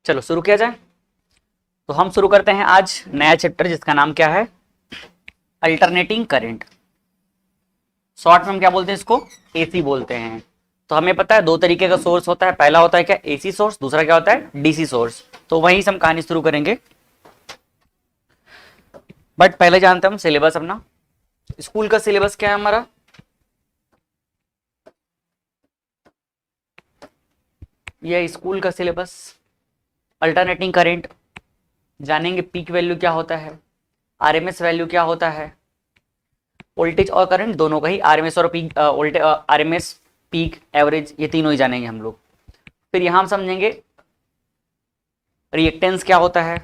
चलो शुरू किया जाए। तो हम शुरू करते हैं आज नया चैप्टर जिसका नाम क्या है, अल्टरनेटिंग करंट। शॉर्ट में हम क्या बोलते हैं इसको, एसी बोलते हैं। तो हमें पता है दो तरीके का सोर्स होता है, पहला होता है क्या एसी सोर्स, दूसरा क्या होता है डीसी सोर्स। तो वहीं से हम कहानी शुरू करेंगे, बट पहले जानते हैं हम सिलेबस अपना। स्कूल का सिलेबस क्या है हमारा, ये स्कूल का सिलेबस। अल्टरनेटिंग करंट जानेंगे, पीक वैल्यू क्या होता है, आरएमएस वैल्यू क्या होता है, वोल्टेज और करंट दोनों का ही, आरएमएस और पीक, आरएमएस पीक एवरेज ये तीनों ही जानेंगे हम लोग। फिर यहां हम समझेंगे रिएक्टेंस क्या होता है,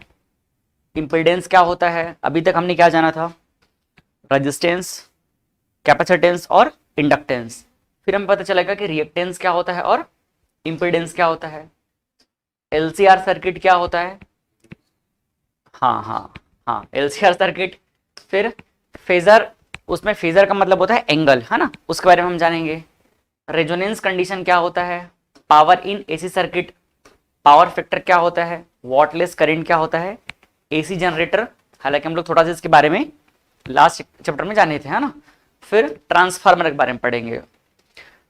इंपीडेंस क्या होता है। अभी तक हमने क्या जाना था, रेजिस्टेंस, कैपेसिटेंस और इंडक्टेंस। फिर हमें पता चलेगा कि रिएक्टेंस क्या होता है और इंपीडेंस क्या होता है, एलसीआर सर्किट क्या होता है, हाँ एलसीआर सर्किट। फिर फेजर, उसमें फेजर का मतलब होता है एंगल, है ना, उसके बारे में हम जानेंगे। रेजोनेंस कंडीशन क्या होता है, power in AC circuit, power factor क्या होता है, वॉटलेस करंट क्या होता है, एसी जनरेटर, हालांकि हम लोग थोड़ा सा इसके बारे में लास्ट चैप्टर में जाने थे, है ना। फिर ट्रांसफार्मर के बारे में पढ़ेंगे।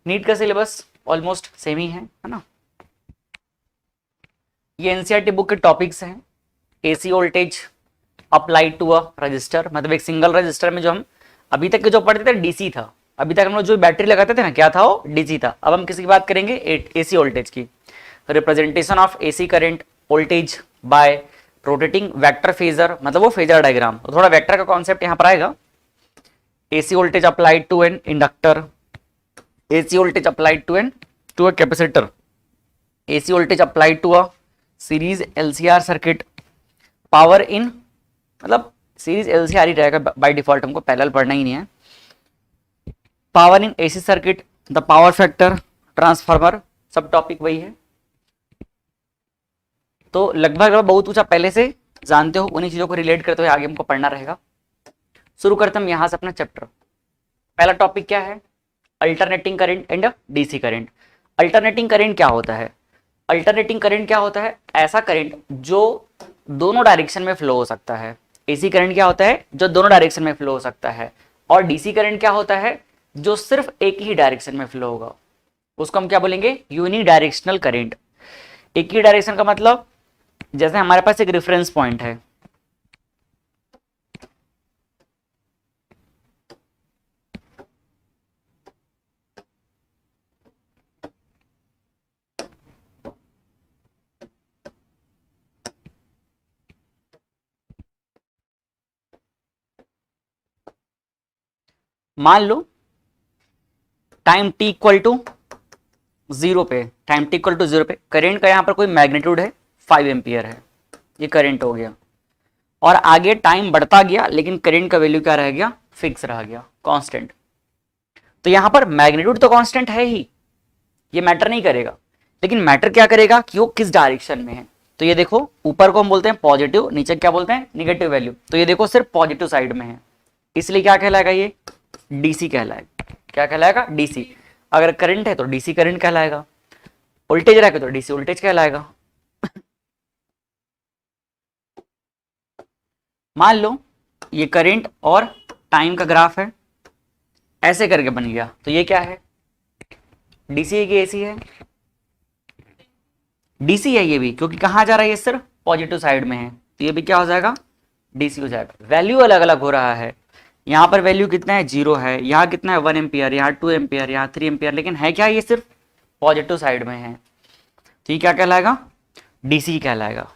नीट का सिलेबस ऑलमोस्ट सेम ही है ना। ये एनसीईआरटी बुक के टॉपिक्स हैं। AC voltage applied to a resistor, मतलब एक सिंगल रजिस्टर में जो हम अभी तक के जो पढ़ते थे डीसी था, अभी तक हम लोग जो बैटरी लगाते थे ना क्या था वो डीसी था। अब हम किसकी बात करेंगे, एसी वोल्टेज की। Representation of AC current voltage bye rotating vector phasor, मतलब वो फेजर डायग्राम। तो थोड़ा वेक्टर का कॉन्सेप्ट यहाँ पर आएगा। AC voltage applied to an inductor, AC voltage applied to a capacitor, AC voltage applied to a series LCR circuit, power in, मतलब series LCR ही रहेगा बाय डिफॉल्ट, हमको पैरेलल पढ़ना ही नहीं है। Power in AC circuit, the power factor, transformer, सब topic वही है। तो लगभग बहुत कुछ आप पहले से जानते हो, उन्हीं चीजों को रिलेट करते हुए आगे हमको पढ़ना रहेगा। शुरू करते हम यहां से अपना चैप्टर। पहला टॉपिक क्या है, alternating current and DC current. Alternating current क्या होता है, अल्टरनेटिंग करंट क्या होता है, ऐसा करंट जो दोनों डायरेक्शन में फ्लो हो सकता है। एसी करंट क्या होता है, जो दोनों डायरेक्शन में फ्लो हो सकता है। और डीसी करंट क्या होता है, जो सिर्फ एक ही डायरेक्शन में फ्लो होगा। उसको हम क्या बोलेंगे, यूनी डायरेक्शनल करंट। एक ही डायरेक्शन का मतलब, जैसे हमारे पास एक रेफरेंस पॉइंट है, मान लो time T equal to zero पे, time T equal to zero पे करंट का यहाँ पर कोई मैग्नीट्यूड है 5 एम्पियर है, ये करंट हो गया। और आगे टाइम बढ़ता गया लेकिन करंट का वैल्यू क्या रह गया, फिक्स रह गया, कांस्टेंट। तो यहां पर मैग्नीट्यूड तो कांस्टेंट है ही, ये मैटर नहीं करेगा, लेकिन मैटर क्या करेगा कि वो किस डायरेक्शन में है। तो ये देखो, ऊपर को हम बोलते हैं पॉजिटिव, नीचे क्या बोलते हैं निगेटिव वैल्यू। तो ये देखो सिर्फ पॉजिटिव साइड में है, इसलिए क्या कहलाएगा, ये डीसी कहलाएगा। क्या कहलाएगा, डीसी। अगर करंट है तो डीसी करंट कहलाएगा, वोल्टेज रहेगा तो डीसी वोल्टेज कहलाएगा। मान लो ये करंट और टाइम का ग्राफ है, ऐसे करके बन गया, तो ये क्या है, डीसी है कि एसी है, डीसी है ये भी, क्योंकि कहां जा रहा है, ये सिर्फ पॉजिटिव साइड में है, तो ये भी क्या हो जाएगा, डीसी हो जाएगा। वैल्यू अलग अलग हो रहा है, यहाँ पर वैल्यू कितना है, 0 है, यहाँ कितना है 1 एम्पियर, यहाँ 2 एम्पियर, यहाँ 3 एम्पियर, लेकिन है क्या, ये सिर्फ पॉजिटिव साइड में है, तो ये क्या कहलाएगा, डीसी कहलाएगा।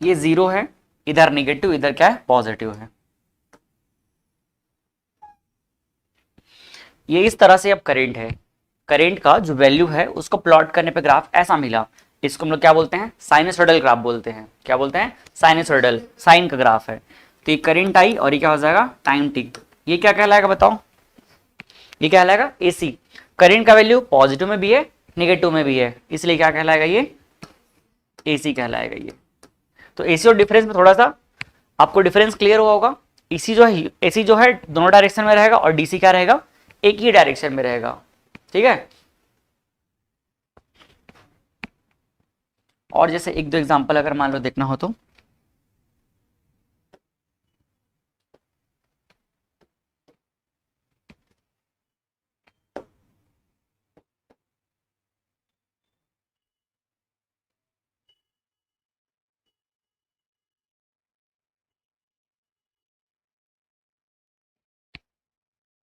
ये 0 है, इधर निगेटिव, इधर क्या है पॉजिटिव है। ये इस तरह से अब करंट है, करंट का जो वैल्यू है उसको प्लॉट करने पे ग्राफ ऐसा मिला, इसको हम लोग क्या बोलते हैं, साइनसोइडल ग्राफ बोलते हैं। क्या बोलते हैं, साइनसोइडल, साइन का ग्राफ है। तो ये करंट आई और ये क्या हो जाएगा, टाइम टी। ये क्या कहलाएगा बताओ, ये क्या कहलाएगा, एसी। करंट का वैल्यू पॉजिटिव में भी है निगेटिव में भी है, इसलिए क्या कहलाएगा, ये एसी कहलाएगा ये। तो एसी और डिफरेंस में थोड़ा सा आपको डिफरेंस क्लियर हुआ होगा। एसी जो है दोनों डायरेक्शन में रहेगा और डीसी क्या रहेगा, एक ही डायरेक्शन में रहेगा। ठीक है, और जैसे एक दो एग्जांपल अगर मान लो देखना हो तो,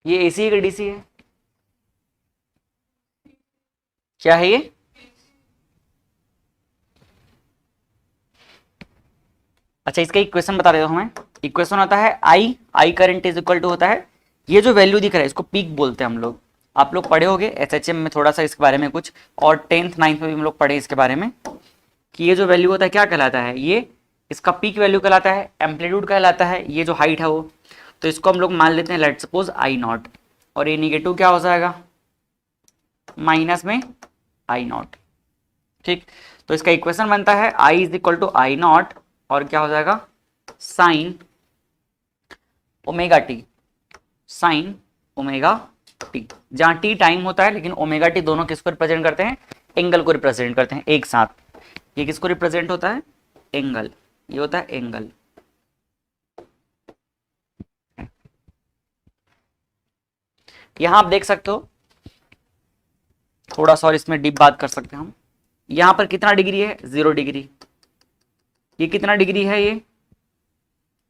ये एसी है कि डीसी है, क्या है ये, अच्छा इसका इक्वेशन बता देता हूं मैं। इक्वेशन होता है I current is equal to होता है, ये जो वैल्यू दिख रहा है इसको पीक बोलते हैं हम लोग। आप लोग पढ़े होगे एसएचएम में थोड़ा सा इसके बारे में कुछ, और 10th 9th में भी हम लोग पढ़े इसके बारे में कि ये जो वैल्यू होता है क्या कहलाता है, ये इसका पीक वैल्यू कहलाता है, एम्पलीट्यूड कहलाता है, ये जो हाइट है वो। तो इसको हम लोग मान लेते हैं लेट सपोज आई नॉट, और ये निगेटिव क्या हो जाएगा, माइनस में आई नॉट। ठीक, तो इसका इक्वेशन बनता है I is equal to I naught और क्या हो जाएगा, sine omega T, sine omega T, जहां टी टाइम होता है लेकिन ओमेगा टी दोनों किसको रिप्रेजेंट करते हैं, एंगल को रिप्रेजेंट करते हैं एक साथ। ये किसको रिप्रेजेंट होता है, एंगल, ये होता है एंगल। यहां आप देख सकते हो, थोड़ा सा और इसमें डीप बात कर सकते हैं हम। यहां पर कितना डिग्री है, 0 डिग्री। ये कितना डिग्री है,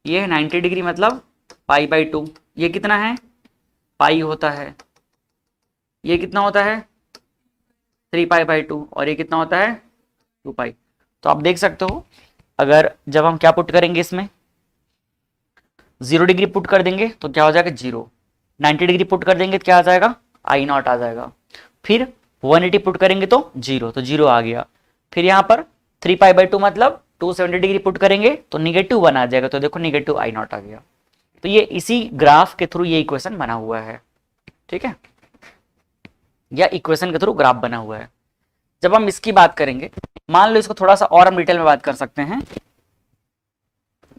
ये है 90 डिग्री, मतलब पाई बाई 2। ये कितना है, पाई होता है। ये कितना होता है, 3 पाई बाई 2, और ये कितना होता है, 2 पाई। तो आप देख सकते हो, अगर जब हम क्या पुट करेंगे इसमें, 0 डिग्री पुट कर देंगे तो क्या हो जाएगा 0, 90 डिग्री पुट कर देंगे तो क्या आ जाएगा, आई नॉट आ जाएगा। फिर 180 पुट करेंगे तो 0, तो 0 आ गया। फिर यहाँ पर 3 पाई बाई 2 मतलब 270 डिग्री पुट करेंगे तो -1 आ जाएगा, तो देखो नेगेटिव आई नॉट आ गया। तो ये इसी ग्राफ के थ्रू ये इक्वेशन बना हुआ है। ठीक है, या इक्वेशन के थ्रू ग्राफ बना हुआ है। जब हम इसकी बात करेंगे, मान लो इसको थोड़ा सा और हम डिटेल में बात कर सकते हैं,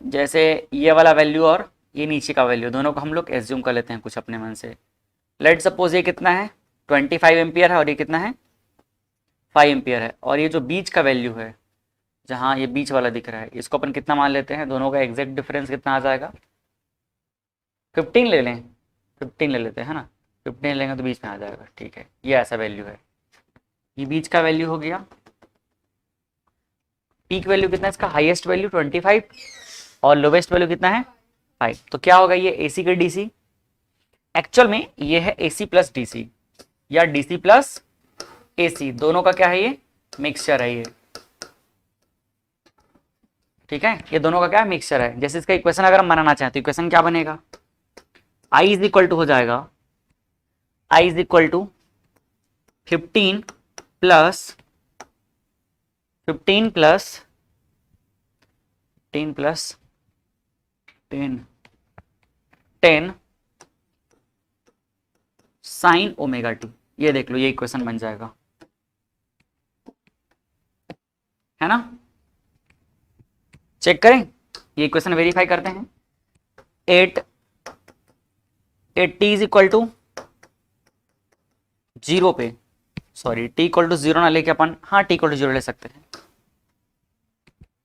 जैसे ये वाला वैल्यू और ये नीचे का वैल्यू, दोनों को हम लोग एज्यूम कर लेते हैं कुछ अपने मन से। लेट सपोज ये कितना है, 25 एम्पियर है, और ये कितना है, 5 एम्पियर है। और ये जो बीच का वैल्यू है, जहाँ ये बीच वाला दिख रहा है, इसको अपन कितना मान लेते हैं, दोनों का एग्जैक्ट डिफरेंस कितना आ जाएगा, 15 ले लें, 15 ले लेते हैं, है ना, 15 लेंगे तो बीच में आ जाएगा। ठीक है, ये ऐसा वैल्यू है, ये बीच का वैल्यू हो गया। पीक वैल्यू कितना है इसका, हाईएस्ट वैल्यू 25 और लोवेस्ट वैल्यू कितना है 5। तो क्या होगा, ये एसी के डीसी, एक्चुअल में ये है एसी प्लस डीसी या डीसी प्लस एसी, दोनों का क्या है, ये मिक्सचर है ये। ठीक है, ये दोनों का क्या मिक्सचर है। जैसे इसका इक्वेशन अगर हम बनाना चाहें तो इक्वेशन क्या बनेगा, आई इज इक्वल टू हो जाएगा, I is equal to 15 plus 15 plus 10 plus 10 10 sine omega T. ये देख लो, ये इक्वेशन बन जाएगा, है ना। चेक करें, ये इक्वेशन वेरीफाई करते हैं। 8 टी इज इक्वल टू 0 पे, सॉरी टी इक्वल टू 0 ना लेके अपन, हाँ टी इक्वल टू 0 ले सकते हैं।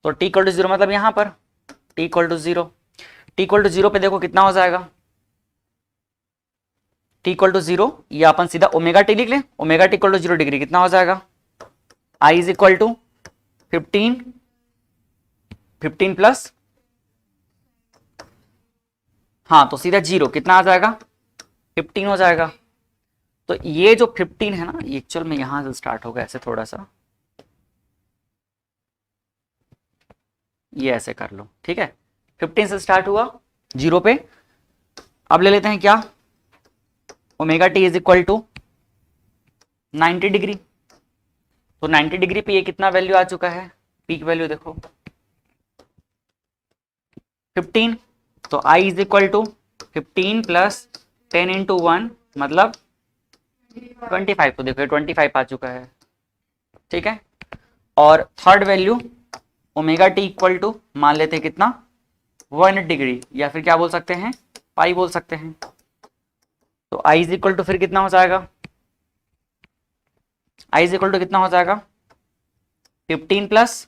तो टी इक्वल टू 0 मतलब यहां पर T equal to 0, T equal to 0 पे देखो कितना हो जाएगा, टी इक्वल टू 0, ये अपन सीधा ओमेगा टी लिख लें, omega T equal to 0 degree कितना हो जाएगा, I is equal to 15 plus, हाँ तो सीधा 0 कितना आ जाएगा, 15 हो जाएगा। तो ये जो 15 है ना, ये एक्चुअल में यहां से स्टार्ट होगा ऐसे थोड़ा सा, ये ऐसे कर लो। ठीक है, 15 से स्टार्ट हुआ 0 पे। अब ले लेते हैं क्या, omega T is equal to 90 degree. तो 90 डिग्री पे ये कितना वैल्यू आ चुका है, पीक वैल्यू देखो 15। तो I is equal to 15 plus 10 into 1 मतलब 25। तो देखो 25 आ चुका है। ठीक है, और third value omega T equal to मान लेते हैं कितना 180 या फिर क्या बोल सकते हैं, पाई बोल सकते हैं। तो आई इज इक्वल टू फिर कितना हो जाएगा, आई इज इक्वल टू कितना हो जाएगा 15 प्लस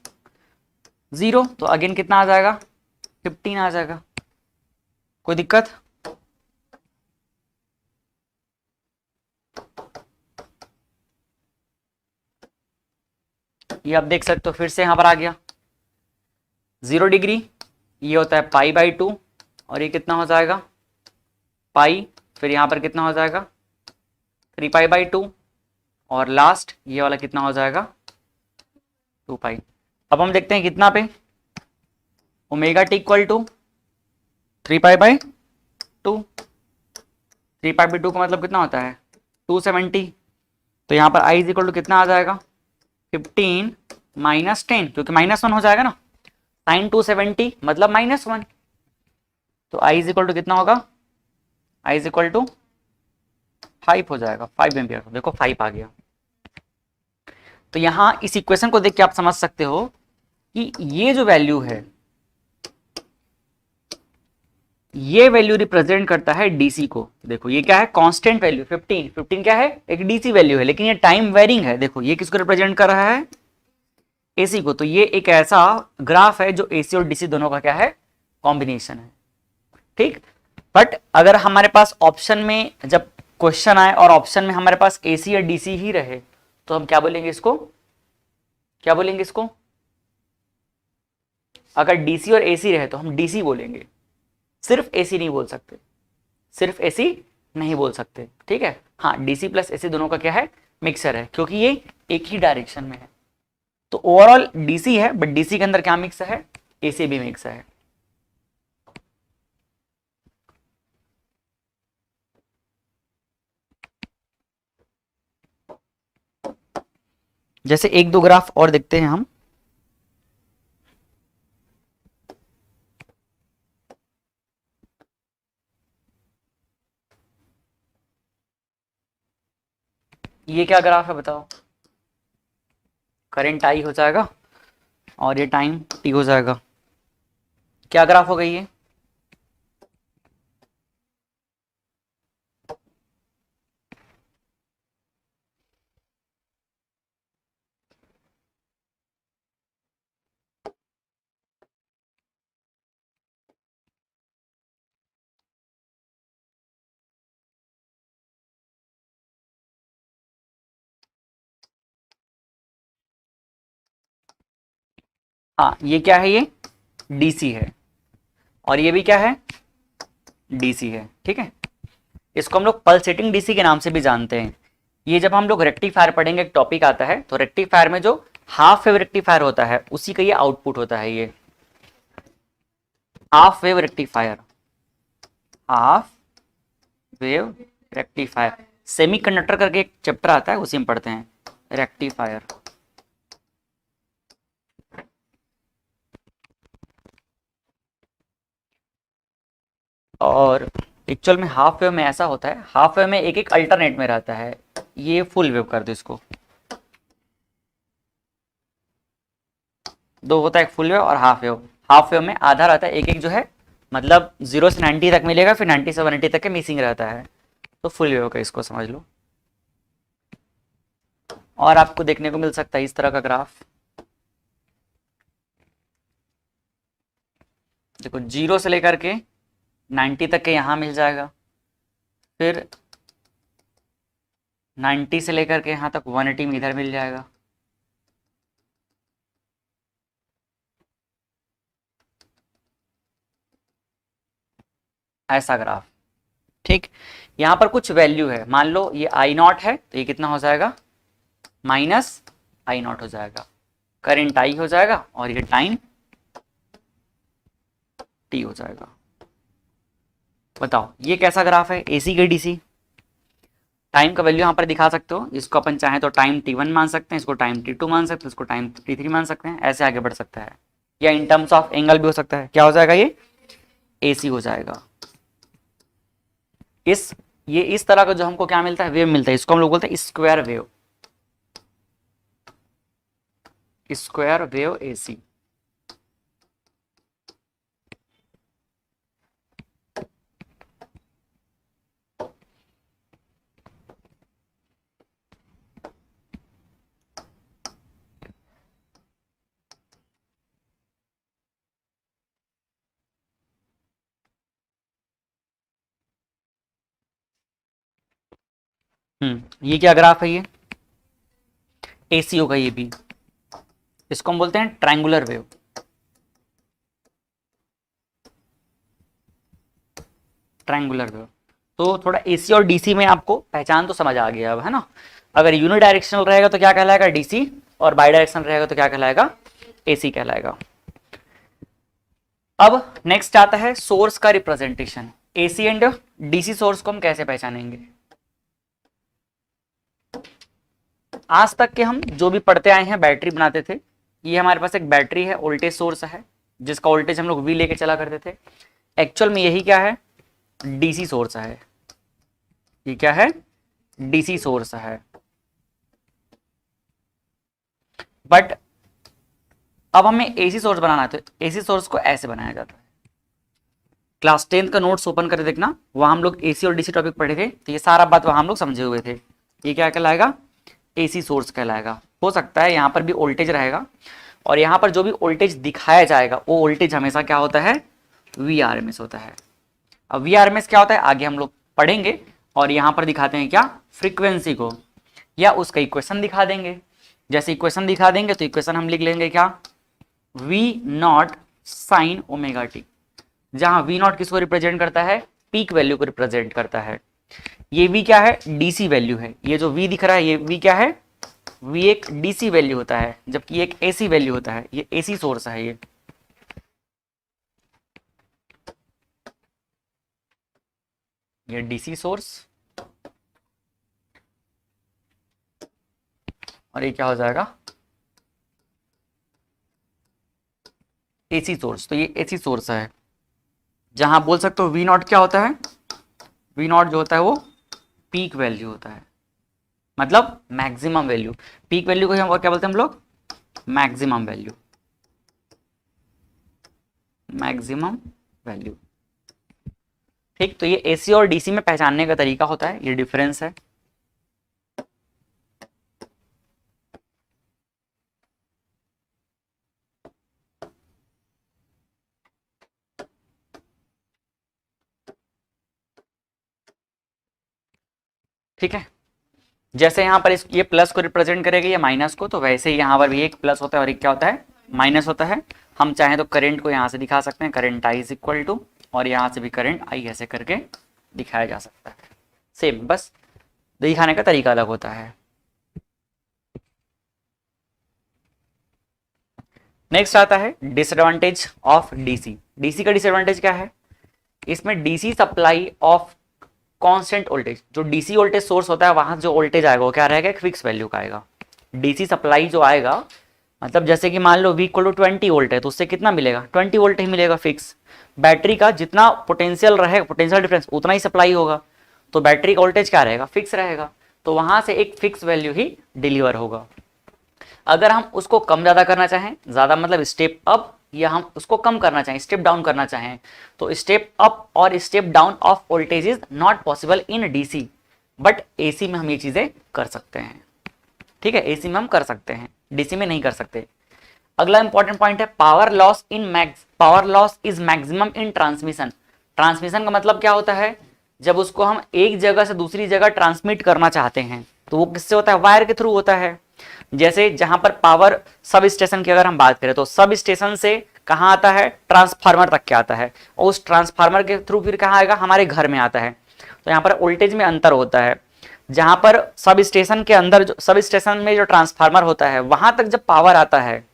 0, तो अगेन कितना आ जाएगा 15 आ जाएगा। कोई दिक्कत? ये आप देख सकते हो फिर से यहां पर आ गया 0 डिग्री, ये होता है पाई बाई 2 और ये कितना हो जाएगा पाई, फिर यहां पर कितना हो जाएगा 3 पाई बाई 2 और लास्ट ये वाला कितना हो जाएगा 2 पाई। अब हम देखते हैं कितना पे, omega T equal to 3 pi by 2, 3 pi by 2 का मतलब कितना होता है 270, तो यहाँ पर आई इज इक्वल टू कितना आ जाएगा 15 माइनस 10, क्योंकि -1 हो जाएगा ना, साइन 270 मतलब -1, तो आई इज इक्वल टू कितना होगा, आई इज इक्वल टू 5 हो जाएगा, 5 एम्पियर। देखो 5 आ गया। तो यहां इस इक्वेशन को देख के आप समझ सकते हो कि ये जो वैल्यू है, ये वैल्यू रिप्रेजेंट करता है डीसी को। देखो ये क्या है, कांस्टेंट वैल्यू 15, 15 क्या है, एक डीसी वैल्यू है, लेकिन ये टाइम वेरिंग है। देखो ये किसको रिप्रेजेंट कर रहा है, एसी को। तो ये एक ऐसा ग्राफ है जो एसी और डीसी दोनों का क्या है, कॉम्बिनेशन है, ठीक। बट अगर हमारे पास ऑप्शन में जब क्वेश्चन आए और ऑप्शन में हमारे पास एसी या डीसी ही रहे, तो हम क्या बोलेंगे इसको, क्या बोलेंगे इसको, अगर डीसी और एसी रहे तो हम डीसी बोलेंगे, सिर्फ एसी नहीं बोल सकते, सिर्फ एसी नहीं बोल सकते, ठीक है। हाँ, डीसी प्लस एसी दोनों का क्या है, मिक्सर है, क्योंकि ये एक ही डायरेक्शन में है। तो ओवरऑल डीसी है, बट डीसी के अंदर क्या मिक्स है, एसी भी मिक्स है। जैसे एक दो ग्राफ और देखते हैं हम। ये क्या ग्राफ है बताओ, करंट आई हो जाएगा और ये टाइम टी हो जाएगा। क्या ग्राफ हो गई है, हाँ ये क्या है, ये डीसी है और ये भी क्या है, डीसी है, ठीक है। इसको हम लोग पल्सेटिंग डीसी के नाम से भी जानते हैं। ये जब हम लोग रेक्टिफायर पढ़ेंगे, एक टॉपिक आता है, तो रेक्टिफायर में जो हाफ वेव रेक्टिफायर होता है उसी का ये आउटपुट होता है, ये half wave rectifier, half wave rectifier. Semiconductor करके एक चैप्टर आता है, उसी में पढ़ते हैं रेक्टिफायर। और एक्चुअल में हाफ वेव में ऐसा होता है, हाफ वेव में एक एक अल्टरनेट में रहता है। ये फुल वेव कर दो इसको, दो होता है, एक फुल वेव और हाफ वेव। हाफ वेव में आधा रहता है, एक एक जो है मतलब 0 से 90 तक मिलेगा, फिर 90 से 180 तक के मिसिंग रहता है, तो फुल वेव का इसको समझ लो। और आपको देखने को मिल सकता है इस तरह का ग्राफ, देखो 0 से लेकर के 90 तक के यहाँ मिल जाएगा, फिर 90 से लेकर के यहाँ तक 180 में इधर मिल जाएगा। ऐसा ग्राफ, ठीक। यहाँ पर कुछ वैल्यू है, मान लो ये आई नॉट है, तो ये कितना हो जाएगा माइनस आई नॉट हो जाएगा, करंट आई हो जाएगा और ये टाइम टी हो जाएगा। बताओ ये कैसा ग्राफ है, एसी के डीसी। टाइम का वैल्यू यहाँ पर दिखा सकते हो, इसको अपन चाहें तो टाइम t1 मान सकते हैं, इसको टाइम t2 मान सकते हैं, इसको टाइम t3 मान सकते हैं, ऐसे आगे बढ़ सकता है। या इन टर्म्स ऑफ एंगल भी हो सकता है। क्या हो जाएगा, ये एसी हो जाएगा। ये इस तरह का जो हमको क्या मिलता है, वेव मिलता है, इसको हम लोग बोलते हैं square wave, square wave AC. ये क्या ग्राफ है, ये एसी होगा ये भी, इसको हम बोलते हैं ट्रायंगुलर वेव। Triangular wave. तो थोड़ा एसी और डीसी में आपको पहचान तो समझ आ गया अब, है ना। अगर यूनिडायरेक्शनल रहेगा तो क्या कहलाएगा, डीसी, और बाई डायरेक्शनल रहेगा तो क्या कहलाएगा, एसी कहलाएगा। अब नेक्स्ट आता है सोर्स का representation. AC and DC source को हम कैसे पहचानेंगे। आज तक के हम जो भी पढ़ते आए हैं, बैटरी बनाते थे, ये हमारे पास एक बैटरी है, वोल्टेज सोर्स है, जिसका वोल्टेज हम लोग वी लेके चला करते थे। एक्चुअल में यही क्या है, डीसी सोर्स है। ये क्या है, डीसी सोर्स है। बट अब हमें एसी सोर्स बनाना है, तो एसी सोर्स को ऐसे बनाया जाता है। क्लास 10 का नोट्स ओपन करके देखना, वहां हम लोग एसी और डीसी टॉपिक पढ़े थे, तो ये सारा बात वहां हम लोग समझे हुए थे। ये क्या कहलाएगा, एसी सोर्स कहलाएगा। हो सकता है यहाँ पर भी वोल्टेज रहेगा, और यहाँ पर जो भी वोल्टेज दिखाया जाएगा वो वोल्टेज हमेशा क्या होता है, वीआरएमएस होता है। अब वीआरएमएस क्या होता है आगे हम लोग पढ़ेंगे, और यहाँ पर दिखाते हैं क्या, फ्रीक्वेंसी को, या उसका इक्वेशन दिखा देंगे। जैसे इक्वेशन दिखा देंगे तो इक्वेशन हम लिख लेंगे क्या, V naught sine omega T, जहां वी नॉट किसको रिप्रेजेंट करता है, पीक वैल्यू को रिप्रेजेंट करता है। ये वी क्या है, डीसी वैल्यू है। ये जो वी दिख रहा है ये वी क्या है, वी एक डीसी वैल्यू होता है, जबकि एक एसी वैल्यू होता है। ये एसी सोर्स है ये डीसी सोर्स, और ये क्या हो जाएगा, एसी सोर्स। तो ये एसी सोर्स है, जहां बोल सकते हो वी नॉट क्या होता है, वी नॉट जो होता है वो पीक वैल्यू होता है, मतलब मैक्सिमम वैल्यू। पीक वैल्यू को हम क्या बोलते हैं हम लोग, मैक्सिमम वैल्यू, मैक्सिमम वैल्यू। ठीक, तो ये एसी और डीसी में पहचानने का तरीका होता है, ये डिफरेंस है। ठीक है, जैसे यहाँ पर ये प्लस को रिप्रेजेंट करेगा ये माइनस को, तो वैसे ही यहाँ पर भी एक प्लस होता है और एक क्या होता है, माइनस होता है। हम चाहें तो करंट को यहाँ से दिखा सकते हैं, current I is equal to, और यहाँ से भी करंट आई ऐसे करके दिखाया जा सकता है। सेम, बस दिखाने का तरीका अलग होता है। नेक्स्ट आता है डिसएडवांटेज ऑफ डीसी। डीसी का डिसएडवांटेज क्या है, इसमें DC supply of constant voltage, जो डीसी वोल्टेज सोर्स होता है वहां जो वोल्टेज आएगा वो क्या रहेगा, एक फिक्स वैल्यू का आएगा। डीसी सप्लाई जो आएगा, मतलब जैसे कि मान लो V इक्वल टू 20 वोल्ट है, तो उससे कितना मिलेगा, 20 वोल्ट ही मिलेगा फिक्स। बैटरी का जितना पोटेंशियल रहेगा, पोटेंशियल डिफरेंस उतना ही सप्लाई होगा, तो बैटरी का वोल्टेज क्या रहेगा, फिक्स रहेगा। तो वहां से एक फिक्स वैल्यू ही डिलीवर होगा। अगर हम उसको कम ज़्यादा करना चाहें, ज़्यादा मतलब स्टेप अप, या हम उसको कम करना चाहें, स्टेप डाउन करना चाहें, तो स्टेप अप और step down of voltage is not possible in DC, but AC में हम ये चीज़ें कर सकते हैं। ठीक है, एसी में हम कर सकते हैं, डीसी में नहीं कर सकते। अगला इंपॉर्टेंट पॉइंट है power loss power loss is maximum in transmission. Transmission का मतलब क्या होता है, जब उसको हम एक जगह से दूसरी जगह ट्रांसमिट करना चाहते हैं तो वो किससे होता है, वायर के थ्रू होता है। जैसे जहां पर पावर सब स्टेशन की अगर हम बात करें तो सब स्टेशन से कहाँ आता है, ट्रांसफार्मर तक के आता है, और उस ट्रांसफार्मर के थ्रू फिर कहाँ आएगा, हमारे घर में आता है। तो यहाँ पर वोल्टेज में अंतर होता है। जहां पर सब स्टेशन के अंदर, जो सब स्टेशन में जो ट्रांसफार्मर होता है वहां तक जब पावर आता है,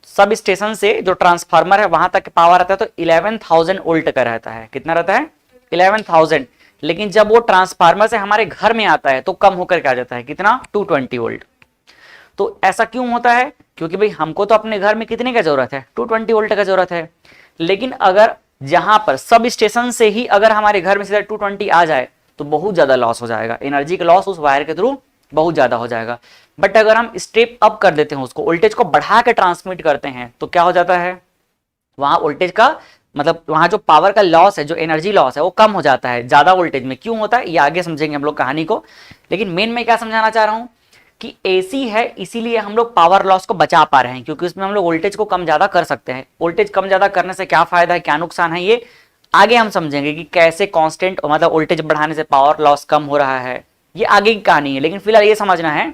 सब स्टेशन से जो ट्रांसफार्मर है वहां तक पावर आता है तो 11,000 वोल्ट का रहता है। कितना रहता है, 11,000। लेकिन जब वो ट्रांसफार्मर से हमारे घर में आता है तो कम होकर क्या जाता है, कितना, 220 वोल्ट। तो ऐसा क्यों होता है, क्योंकि भाई हमको तो अपने घर में कितने का जरूरत है, 220 वोल्ट का जरूरत है। लेकिन अगर जहां पर सब स्टेशन से ही अगर हमारे घर में सीधा 220 आ जाए तो बहुत ज्यादा लॉस हो जाएगा, एनर्जी का लॉस उस वायर के थ्रू बहुत ज्यादा हो जाएगा। बट अगर हम स्टेप अप कर देते हैं, उसको वोल्टेज को बढ़ा के ट्रांसमिट करते हैं, तो क्या हो जाता है, वहां वोल्टेज का मतलब वहां जो पावर का लॉस है, जो एनर्जी लॉस है वो कम हो जाता है ज्यादा वोल्टेज में। क्यों होता है ये आगे समझेंगे हम लोग कहानी को। लेकिन मेन में क्या समझाना चाह रहा हूं कि एसी है इसीलिए हम लोग पावर लॉस को बचा पा रहे हैं, क्योंकि उसमें हम लोग वोल्टेज को कम ज्यादा कर सकते हैं। वोल्टेज कम ज्यादा करने से क्या फायदा है, क्या नुकसान है, ये आगे हम समझेंगे कि कैसे कांस्टेंट मतलब वोल्टेज बढ़ाने से पावर लॉस कम हो रहा है, ये आगे की कहानी है, लेकिन फिलहाल ये समझना है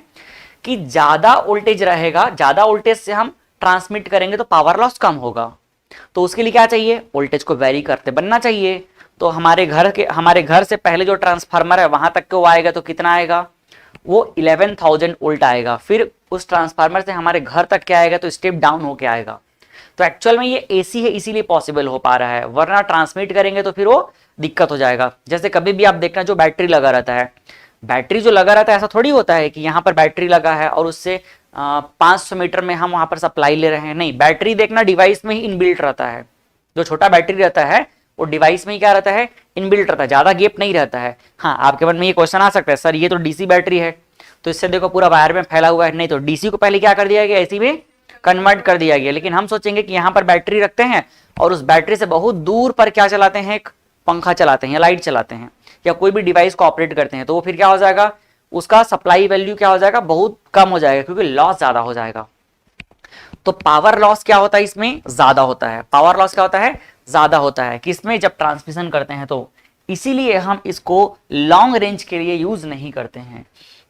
कि ज्यादा वोल्टेज रहेगा, ज्यादा वोल्टेज से हम ट्रांसमिट करेंगे तो पावर लॉस कम होगा। तो उसके लिए क्या चाहिए, वोल्टेज को वेरी करते बनना चाहिए। तो हमारे घर से पहले जो ट्रांसफार्मर है वहां तक को आएगा तो कितना आएगा, वो 11,000 वोल्ट आएगा। फिर उस ट्रांसफार्मर से हमारे घर तक क्या आएगा, तो स्टेप डाउन होके आएगा। तो एक्चुअल में ये एसी है इसीलिए पॉसिबल हो पा रहा है, वरना ट्रांसमिट करेंगे तो फिर वो दिक्कत हो जाएगा। जैसे कभी भी आप देखना जो बैटरी लगा रहता है, बैटरी जो लगा रहता है ऐसा थोड़ी होता है कि यहाँ पर बैटरी लगा है और उससे 500 मीटर में हम वहां पर सप्लाई ले रहे हैं, नहीं। बैटरी देखना डिवाइस में ही इनबिल्ट रहता है, जो छोटा बैटरी रहता है वो डिवाइस में ही क्या रहता है, इनबिल्ट रहता है, ज्यादा गैप नहीं रहता है। हाँ, आपके मन में ये क्वेश्चन आ सकता है, सर ये तो डीसी बैटरी है तो इससे देखो पूरा वायर में फैला हुआ है, नहीं तो डीसी को पहले क्या कर दिया गया, एसी में कन्वर्ट कर दिया गया। लेकिन हम सोचेंगे कि यहाँ पर बैटरी रखते हैं और उस बैटरी से बहुत दूर पर क्या चलाते हैं, एक पंखा चलाते हैं या लाइट चलाते हैं या कोई भी डिवाइस को ऑपरेट करते हैं, तो वो फिर क्या हो जाएगा, उसका सप्लाई वैल्यू क्या हो जाएगा, बहुत कम हो जाएगा क्योंकि लॉस ज्यादा हो जाएगा। तो पावर लॉस क्या होता है, इसमें ज्यादा होता है। पावर लॉस क्या होता है, ज्यादा होता है किसमें, जब ट्रांसमिशन करते हैं तो। इसीलिए हम इसको लॉन्ग रेंज के लिए यूज नहीं करते हैं।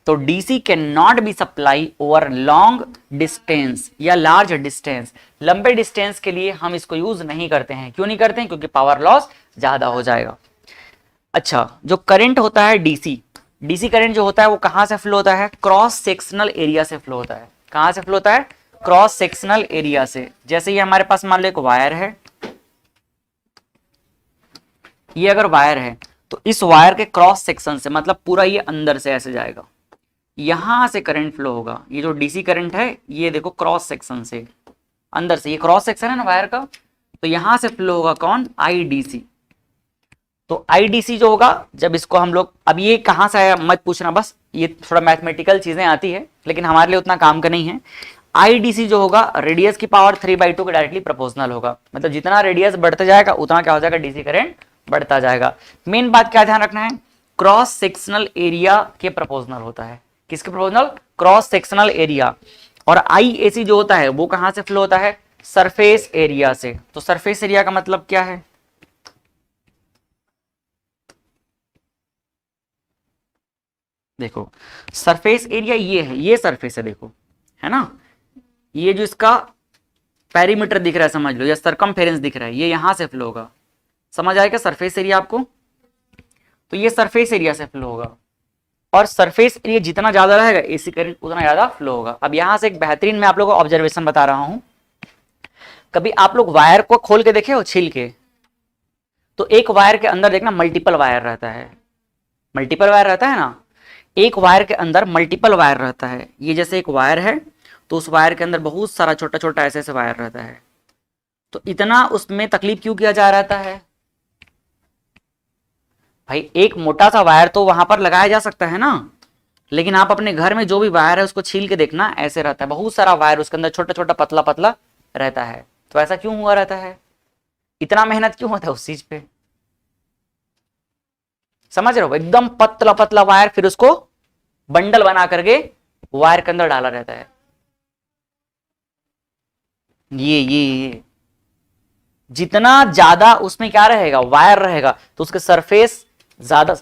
तो DC can not be supply over long distance या लार्ज डिस्टेंस। लंबे डिस्टेंस के लिए हम इसको यूज नहीं करते हैं। क्यों नहीं करते हैं, क्योंकि पावर लॉस ज्यादा हो जाएगा। अच्छा, जो करंट होता है डीसी, डीसी करंट जो होता है वो कहां से फ्लो होता है, क्रॉस सेक्शनल एरिया से फ्लो होता है। कहां से फ्लो होता है, क्रॉस सेक्शनल एरिया से। जैसे ये हमारे पास मान लो एक वायर है, ये अगर वायर है तो इस वायर के क्रॉस सेक्शन से, मतलब पूरा ये अंदर से ऐसे जाएगा, यहां से करंट फ्लो होगा। ये जो डीसी करंट है ये देखो क्रॉस सेक्शन से अंदर से, ये क्रॉस सेक्शन है ना वायर का, तो यहां से फ्लो होगा कौन, आईडीसी। तो आईडीसी जो होगा, जब इसको हम लोग, अब ये कहां से आया मत पूछना, बस ये थोड़ा मैथमेटिकल चीजें आती है लेकिन हमारे लिए उतना काम का नहीं है। आईडीसी जो होगा रेडियस की पावर 3/2 के डायरेक्टली प्रोपोर्शनल होगा। मतलब जितना रेडियस बढ़ता जाएगा उतना क्या हो जाएगा, डीसी करंट बढ़ता जाएगा। मेन बात क्या ध्यान रखना है, क्रॉस सेक्शनल एरिया के प्रोपोर्शनल होता है। किसके प्रोपोर्शनल, क्रॉस सेक्शनल एरिया। और आईएसी जो होता है वो कहां से फ्लो होता है, सरफेस एरिया से। तो सरफेस एरिया का मतलब क्या है, देखो सरफेस एरिया ये है, ये सरफेस है देखो, है ना। ये जो इसका पेरीमीटर दिख रहा है समझ लो, या सरकमफेरेंस दिख रहा है, ये यहां से फ्लो होगा। समझ आएगा सरफेस एरिया आपको, तो ये सरफेस एरिया से फ्लो होगा। और सरफेस एरिया जितना ज्यादा रहेगा एसी करंट उतना ज्यादा फ्लो होगा। अब यहां से एक बेहतरीन मैं आप लोगों को ऑब्जर्वेशन बता रहा हूं। कभी आप लोग वायर को खोल के देखे हो छील के, तो एक वायर के अंदर देखना मल्टीपल वायर रहता है, मल्टीपल वायर रहता है ना। एक वायर के अंदर मल्टीपल वायर रहता है। ये जैसे एक वायर है तो उस वायर के अंदर बहुत सारा छोटा छोटा ऐसे ऐसे वायर रहता है। तो इतना उसमें तकलीफ क्यों किया जा रहता है भाई, एक मोटा सा वायर तो वहां पर लगाया जा सकता है ना, लेकिन आप अपने घर में जो भी वायर है उसको छील के देखना, ऐसे रहता है बहुत सारा वायर, उसके अंदर छोटा छोटा पतला पतला रहता है। तो ऐसा क्यों हुआ रहता है, इतना मेहनत क्यों होता है उस चीज पे, समझ रहे हो। एकदम पतला पतला वायर, फिर उसको बंडल बना करके वायर के अंदर डाला रहता है। ये जितना ज्यादा उसमें क्या रहेगा, वायर रहेगा, तो उसके सरफेस ज्यादा।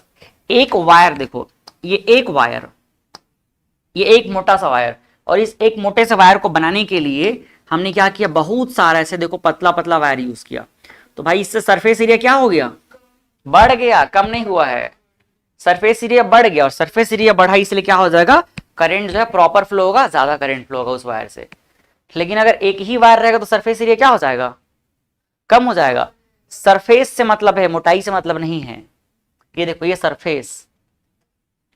एक वायर देखो, ये एक वायर, ये एक मोटा सा वायर, और इस एक मोटे से वायर को बनाने के लिए हमने क्या किया, बहुत सारा ऐसे देखो पतला पतला वायर यूज किया। तो भाई इससे सरफेस एरिया क्या हो गया, बढ़ गया, कम नहीं हुआ है। सरफेस एरिया बढ़ गया, और सरफेस एरिया बढ़ा इसलिए क्या हो जाएगा, करंट जो है प्रॉपर फ्लो होगा, ज्यादा करंट फ्लो होगा उस वायर से। लेकिन अगर एक ही वायर रहेगा तो सरफेस एरिया क्या हो जाएगा, कम हो जाएगा। सरफेस से मतलब है, मोटाई से मतलब नहीं है। ये देखो ये सरफेस,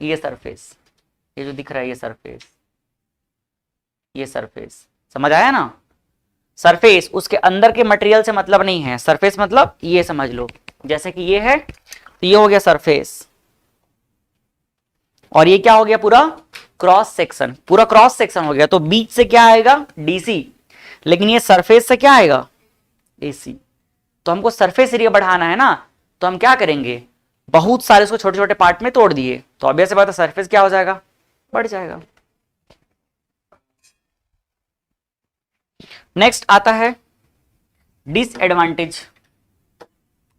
ये सरफेस, ये जो दिख रहा है ये सरफेस, ये सरफेस, समझ आया ना। सरफेस उसके अंदर के मटेरियल से मतलब नहीं है, सरफेस मतलब ये समझ लो, जैसे कि ये है तो ये हो गया सरफेस, और ये क्या हो गया, पूरा क्रॉस सेक्शन, पूरा क्रॉस सेक्शन हो गया। तो बीच से क्या आएगा, डीसी, लेकिन ये सरफेस से क्या आएगा, एसी। तो हमको सरफेस एरिया बढ़ाना है ना, तो हम क्या करेंगे, बहुत सारे उसको छोटे छोटे पार्ट में तोड़ दिए, तो ऑब्वियस सी बात है सरफेस क्या हो जाएगा, बढ़ जाएगा। नेक्स्ट आता है डिसएडवांटेज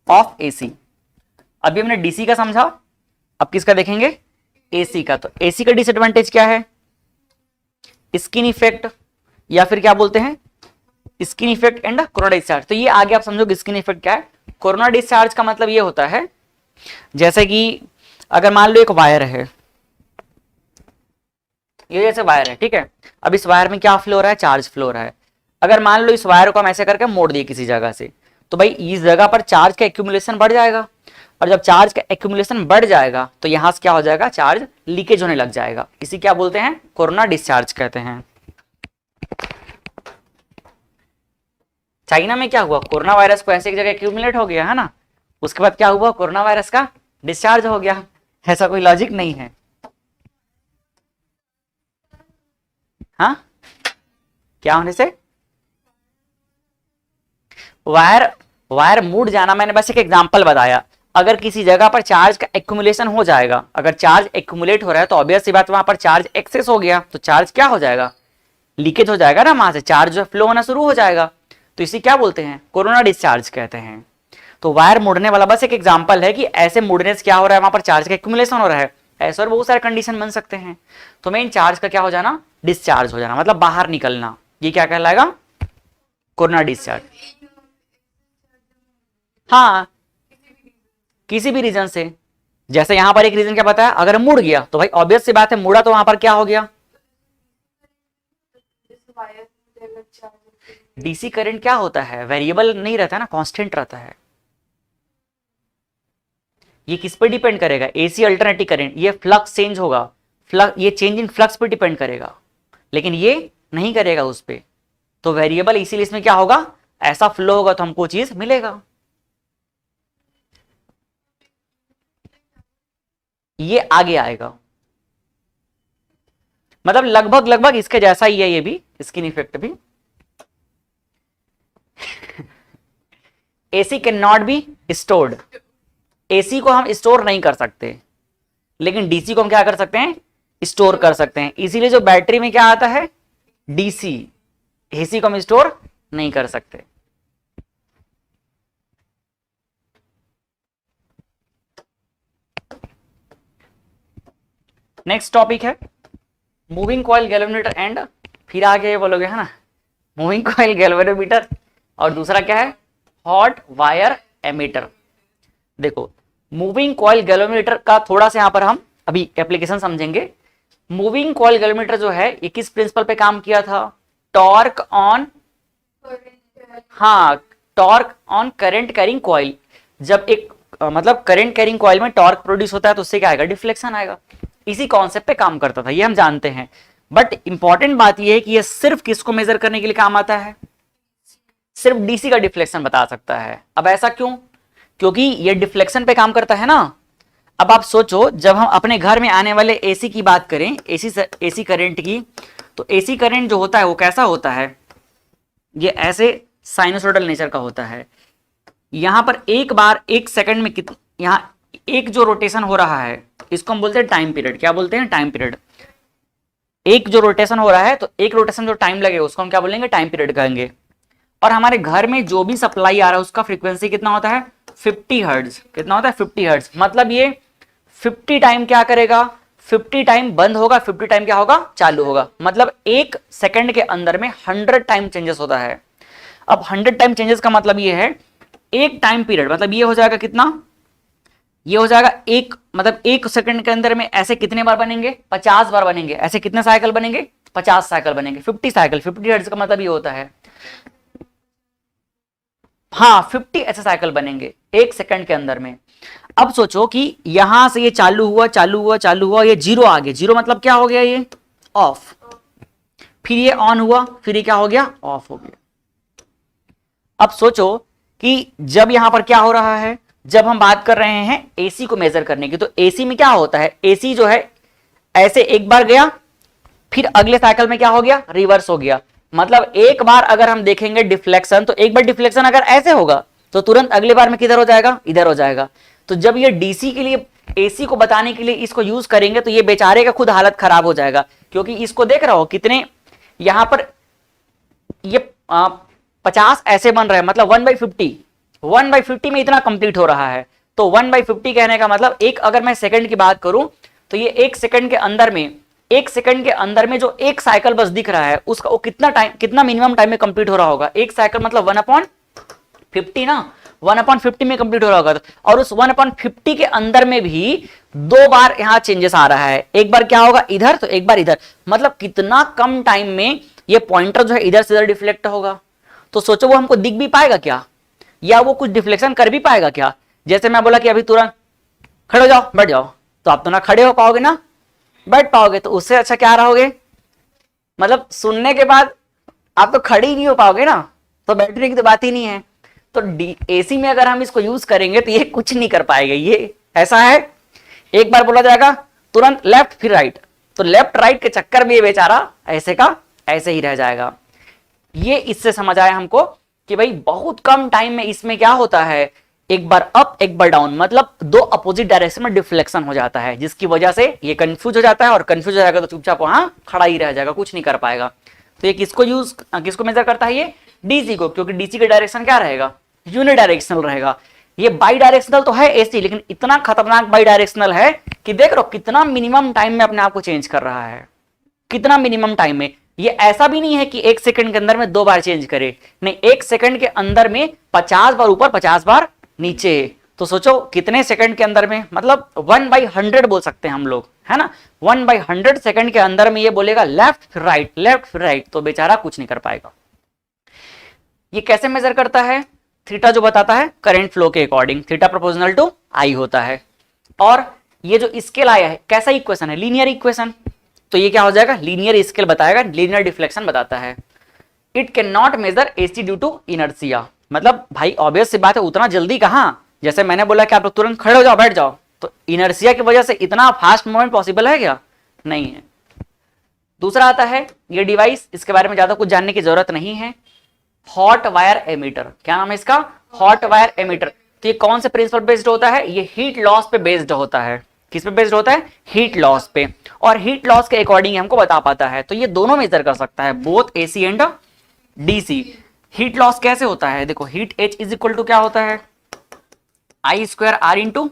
ऑफ एसी। अभी हमने डीसी का समझा, अब किसका देखेंगे, एसी का। तो एसी का डिसएडवांटेज क्या है? स्किन इफेक्ट, या फिर क्या बोलते हैं, skin effect and corona discharge. तो ये आगे आप समझोगे स्किन इफेक्ट क्या है। कोरोना डिस्चार्ज का मतलब ये होता है, जैसे कि अगर मान लो एक वायर है, ये जैसे वायर है, ठीक है। अब इस वायर में क्या फ्लो हो रहा है? चार्ज फ्लो हो रहा है। अगर मान लो इस वायर को हम ऐसे करके मोड़ दिए किसी जगह से, तो भाई इस जगह पर चार्ज का एक्यूमुलेशन बढ़ जाएगा, और जब चार्ज का एक्यूमुलेशन बढ़ जाएगा तो यहां से क्या हो जाएगा? चार्ज लीकेज होने लग जाएगा। इसी क्या बोलते हैं? कोरोना डिस्चार्ज कहते हैं। चाइना में क्या हुआ? कोरोना वायरस को ऐसे एक जगह एक्यूमुलेट हो गया है ना, उसके बाद क्या हुआ? कोरोना वायरस का डिस्चार्ज हो गया। ऐसा कोई लॉजिक नहीं है। हाँ, क्या होने से? वायर मुड़ जाना, मैंने बस एक एग्जांपल बताया। अगर किसी जगह पर चार्ज का एक्यूमुलेशन हो जाएगा, अगर चार्ज एक्यूमुलेट हो रहा है तो ऑब्वियस सी बात वहां पर चार्ज एक्सेस हो गया, तो चार्ज क्या हो जाएगा? लीकेज हो जाएगा ना, वहां से चार्ज फ्लो होना शुरू हो जाएगा। तो इसे क्या बोलते हैं? कोरोना डिस्चार्ज कहते हैं। तो वायर मुड़ने वाला बस एक एग्जांपल है कि ऐसे मुड़ने से क्या हो रहा है? वहां पर चार्ज का एक्यूमुलेशन हो रहा है। ऐसे और बहुत सारे कंडीशन बन सकते हैं। तो मेन चार्ज का क्या हो जाना? डिस्चार्ज हो जाना, मतलब बाहर निकलना। ये क्या कहलाएगा? Corona discharge. हाँ, किसी भी रीजन से, जैसे यहां पर एक रीजन क्या बताया, अगर मुड़ गया तो भाई ऑब्वियस सी बात है, मुड़ा तो वहां पर क्या हो गया? डीसी करंट क्या होता है? वेरिएबल नहीं रहता है ना, कांस्टेंट रहता है। ये किस पे डिपेंड करेगा? एसी अल्टरनेटिंग करंट, ये फ्लक्स चेंज होगा, फ्लक्स, ये चेंज इन फ्लक्स पे डिपेंड करेगा, लेकिन ये नहीं करेगा उस पे। तो वेरिएबल, इसीलिए इसमें क्या होगा? ऐसा फ्लो होगा तो हमको चीज मिलेगा। ये आगे आएगा, मतलब लगभग लगभग इसके जैसा ही है ये भी, स्किन इफेक्ट भी। AC can not be stored. AC को हम स्टोर नहीं कर सकते, लेकिन डीसी को हम क्या कर सकते हैं? स्टोर कर सकते हैं। इसीलिए जो बैटरी में क्या आता है? डीसी। एसी को हम स्टोर नहीं कर सकते। नेक्स्ट टॉपिक है मूविंग कॉइल गैल्वेनोमीटर एंड, फिर आगे बोलोगे है ना, मूविंग कॉइल गैल्वेनोमीटर, और दूसरा क्या है? Hot wire ammeter. देखो, मूविंग कॉइल गैल्वेनोमीटर का थोड़ा सा यहां पर हम अभी एप्लीकेशन समझेंगे। मूविंग कॉइल गैल्वेनोमीटर जो है, ये किस प्रिंसिपल पे काम किया था? टॉर्क ऑन, हाँ, torque on current carrying coil. जब एक मतलब करंट कैरिंग कॉइल में टॉर्क प्रोड्यूस होता है तो उससे क्या आएगा? डिफ्लेक्शन आएगा। इसी कॉन्सेप्ट पे काम करता था, ये हम जानते हैं। बट इंपॉर्टेंट बात ये है कि ये सिर्फ किसको मेजर करने के लिए काम आता है? सिर्फ डीसी का डिफ्लेक्शन बता सकता है। अब ऐसा क्यों? क्योंकि ये डिफ्लेक्शन पे काम करता है ना। अब आप सोचो, जब हम अपने घर में आने वाले एसी की बात करें, एसी करंट की, तो एसी करंट जो होता है वो कैसा होता है? ये ऐसे साइनोसोडल नेचर का होता है। यहां पर एक बार एक सेकंड में यहां एक जो रोटेशन हो रहा है, इसको हम बोलते हैं टाइम पीरियड। क्या बोलते हैं? Time period. एक जो रोटेशन हो रहा है, तो एक रोटेशन जो टाइम लगे उसको हम क्या बोलेंगे? टाइम पीरियड कहेंगे। और हमारे घर में जो भी सप्लाई आ रहा है उसका फ्रीक्वेंसी कितना होता है? 50 हर्ट्ज। कितना होता है? 50 हर्ट्ज। मतलब ये 50 टाइम क्या करेगा? 50 टाइम बंद होगा, 50 टाइम क्या होगा? चालू होगा। मतलब एक सेकंड के अंदर में 100 टाइम चेंजेस होता है। अब 100 टाइम चेंजेस का मतलब ये है, एक टाइम पीरियड, मतलब ये हो जाएगा कितना? ये हो जाएगा एक, मतलब एक सेकंड के अंदर में ऐसे कितने बार बनेंगे? 50 बार बनेंगे। ऐसे कितने साइकिल बनेंगे? 50 साइकिल बनेंगे। 50 साइकिल, 50 हर्ट्ज का मतलब ये होता है, हाँ, 50 ऐसे साइकिल बनेंगे एक सेकंड के अंदर में। अब सोचो कि यहां से ये चालू हुआ, चालू हुआ, चालू हुआ, ये जीरो आ गया। जीरो मतलब क्या हो गया? ये ऑफ। फिर ये ऑन हुआ, फिर ये क्या हो गया? ऑफ हो गया। अब सोचो कि जब यहां पर क्या हो रहा है, जब हम बात कर रहे हैं एसी को मेजर करने की, तो एसी में क्या होता है? एसी जो है ऐसे एक बार गया, फिर अगले साइकिल में क्या हो गया? रिवर्स हो गया। मतलब एक बार अगर हम देखेंगे डिफ्लेक्शन, तो एक बार डिफ्लेक्शन अगर ऐसे होगा तो तुरंत अगले बार में किधर हो जाएगा? इधर हो जाएगा। तो जब ये डीसी के लिए, एसी को बताने के लिए इसको यूज करेंगे, तो ये बेचारे का खुद हालत खराब हो जाएगा। क्योंकि इसको देख रहा हो कितने यहां पर ये 50 ऐसे बन रहे हैं, मतलब 1/50, 1/50 में इतना कंप्लीट हो रहा है। तो 1/50 कहने का मतलब, एक अगर मैं सेकंड की बात करूं तो ये 1 सेकंड के अंदर में, 1 सेकंड के अंदर में जो एक साइकिल बस दिख रहा है उसका वो कितना टाइम, कितना मिनिमम टाइम में कंप्लीट हो रहा होगा? एक साइकिल मतलब 1/50 ना, 1/50 में कंप्लीट हो रहा होगा। और उस 1/50 के अंदर में भी 2 बार यहां चेंजेस आ रहा है, एक बार क्या होगा इधर तो एक बार इधर, मतलब कितना कम टाइम में ये पॉइंटर जो है इधर से इधर डिफ्लेक्ट होगा। तो सोचो वो हमको दिख भी पाएगा क्या, या वो कुछ डिफ्लेक्शन कर भी पाएगा क्या? जैसे मैं बोला कि अभी तुरंत खड़े हो जाओ, बैठ जाओ, तो आप तो ना खड़े हो पाओगे ना बैठ पाओगे, तो उससे अच्छा क्या रहोगे, मतलब सुनने के बाद आप तो खड़े ही नहीं हो पाओगे ना, तो बैठने की तो बात ही नहीं है। तो एसी में अगर हम इसको यूज करेंगे तो ये कुछ नहीं कर पाएगा। ये ऐसा है, एक बार बोला जाएगा तुरंत लेफ्ट फिर राइट, तो लेफ्ट राइट के चक्कर में ये बेचारा ऐसे का ऐसे ही रह जाएगा। ये इससे समझ आया हमको कि भाई बहुत कम टाइम में इसमें क्या होता है, एक बार अप एक बार डाउन, मतलब 2 अपोजिट डायरेक्शन में डिफ्लेक्शन हो जाता है, जिसकी वजह से ये कंफ्यूज हो जाता है, और कंफ्यूज हो जाएगा तो चुपचाप वहां खड़ा ही रह जाएगा, कुछ नहीं कर पाएगा। तो ये किसको मेजर करता है? ये डीसी को, क्योंकि डीसी का डायरेक्शन क्या रहेगा, यूनिडायरेक्शनल रहेगा। ये बाई डायरेक्शनल तो है एसी, लेकिन इतना खतरनाक बाई डायरेक्शनल है कि देख रहे हो कितना मिनिमम टाइम में अपने आप को चेंज कर रहा है, कितना मिनिमम टाइम में। ये ऐसा भी नहीं है कि 1 सेकंड के अंदर में 2 बार चेंज करे, नहीं, 1 सेकंड के अंदर में 50 बार ऊपर 50 बार नीचे। तो सोचो कितने सेकंड के अंदर में, मतलब 1/100 बोल सकते हैं हम लोग, है ना, 1/100 सेकंड के अंदर में ये बोलेगा लेफ्ट फिर राइट, लेफ्ट फिर राइट, तो बेचारा कुछ नहीं कर पाएगा। ये कैसे मेजर करता है? थीटा जो बताता है करंट फ्लो के अकॉर्डिंग, थीटा प्रोपोर्शनल टू आई होता है। और ये जो स्केल आया है कैसा इक्वेशन है? Linear equation. तो ये क्या हो जाएगा, लीनियर स्केल बताएगा, लीनियर डिफ्लेक्शन बताता है। It can not measure AC due to inertia, मतलब भाई ऑब्वियस सी बात है, उतना जल्दी कहां, जैसे मैंने बोला कि आप लोग तुरंत खड़े हो जाओ बैठ जाओ, तो इनर्शिया की वजह से इतना फास्ट मूवमेंट पॉसिबल है क्या? नहीं है। दूसरा आता है ये डिवाइस, इसके बारे में ज्यादा कुछ जानने की जरूरत नहीं है, हॉट वायर एमीटर। क्या नाम है इसका? Hot wire ammeter. तो ये कौन से प्रिंसिपल बेस्ड होता है? ये हीट लॉस पे बेस्ड होता है। किस पे बेस्ड होता है? हीट लॉस पे। और हीट लॉस के अकॉर्डिंग हमको बता पाता है, तो ये दोनों मेजर कर सकता है, both AC and DC. Heat loss कैसे होता है? देखो heat H is equal to क्या होता है, I square R into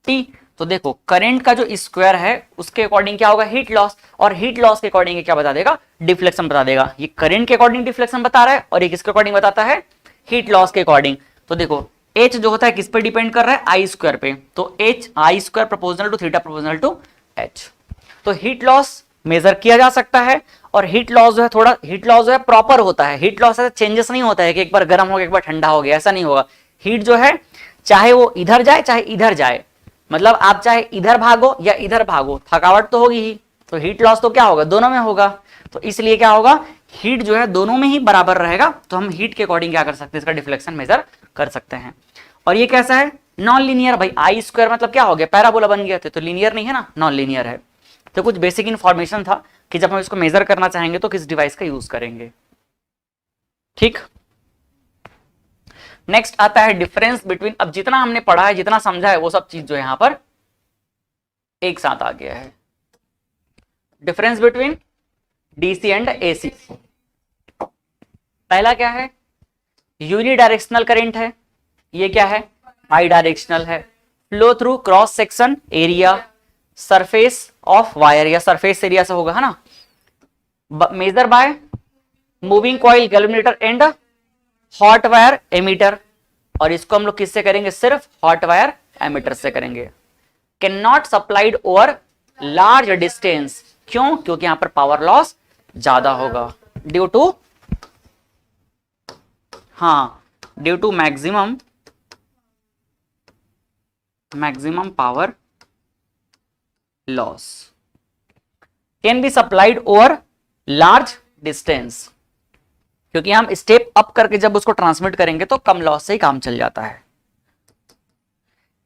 T. तो देखो करंट का जो स्क्वायर है उसके अकॉर्डिंग क्या होगा, हीट लॉस, और हीट लॉस के अकॉर्डिंग क्या बता देगा, डिफ्लेक्शन बता देगा। ये करंट के अकॉर्डिंग डिफ्लेक्शन बता रहा है, और ये किसके अकॉर्डिंग बताता है, हीट लॉस के अकॉर्डिंग। तो देखो एच जो होता है किस पे डिपेंड कर रहा है, आई स्क्वायर पे, तो H I square proportional to theta proportional to H. तो हीट लॉस मेजर किया जा सकता है, और हीट लॉस जो है थोड़ा, हीट लॉस जो है प्रॉपर होता है, हीट लॉस ऐसा चेंजेस नहीं होता है कि एक बार गर्म हो गया एक बार ठंडा हो गया, ऐसा नहीं होगा। हीट जो है चाहे वो इधर जाए चाहे इधर जाए, मतलब आप चाहे इधर भागो या इधर भागो, थकावट तो होगी ही, तो हीट लॉस तो क्या होगा, दोनों में होगा। तो इसलिए क्या होगा, हीट जो है दोनों में ही बराबर रहेगा, तो हम हीट के अकॉर्डिंग क्या कर सकते हैं, इसका डिफ्लेक्शन मेजर कर सकते हैं। और ये कैसा है, नॉन लीनियर। भाई आई स्क्वायर मतलब क्या हो गया, पैराबोला बन गया, तो लीनियर नहीं है ना, नॉन लीनियर है। तो कुछ बेसिक इंफॉर्मेशन था कि जब हम इसको मेजर करना चाहेंगे तो किस डिवाइस का यूज करेंगे। ठीक, नेक्स्ट आता है डिफरेंस बिटवीन। अब जितना हमने पढ़ा है, जितना समझा है, वो सब चीज जो है यहां पर एक साथ आ गया है। Difference between DC and AC. पहला क्या है, यूनिडायरेक्शनल करंट है, ये क्या है, बाई डायरेक्शनल है। Flow through cross section area surface of wire, या सरफेस एरिया से होगा, है ना। Measure by moving coil galvanometer and hot wire ammeter, और इसको हम लोग किससे करेंगे, सिर्फ हॉट वायर एमीटर से करेंगे। Can not supplied over large distance, क्यों, क्योंकि यहां पर पावर लॉस ज्यादा होगा, ड्यू टू, हाँ, due to maximum power loss. Can be supplied over large distance, क्योंकि हम स्टेप अप करके जब उसको ट्रांसमिट करेंगे तो कम लॉस से ही काम चल जाता है।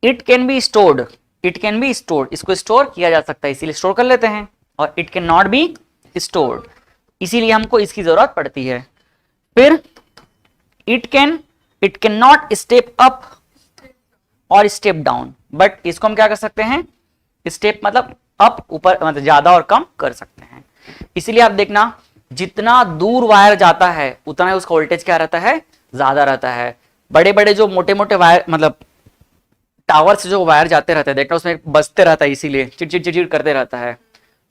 It can be stored, it can be stored, इसको स्टोर किया जा सकता है, इसीलिए स्टोर कर लेते हैं। और it can not be stored, इसीलिए हमको इसकी जरूरत पड़ती है। फिर it can not step up और स्टेप डाउन, बट इसको हम क्या कर सकते हैं, स्टेप मतलब अप, ऊपर मतलब ज्यादा और कम कर सकते हैं। इसीलिए आप देखना जितना दूर वायर जाता है उतना ही उसका वोल्टेज क्या रहता है, ज्यादा रहता है। बड़े बड़े जो मोटे मोटे वायर, मतलब टावर से जो वायर जाते रहते हैं देखना, उसमें बजते रहता है, इसीलिए चिड़चिड़ चिड़चिड़ करते रहता है।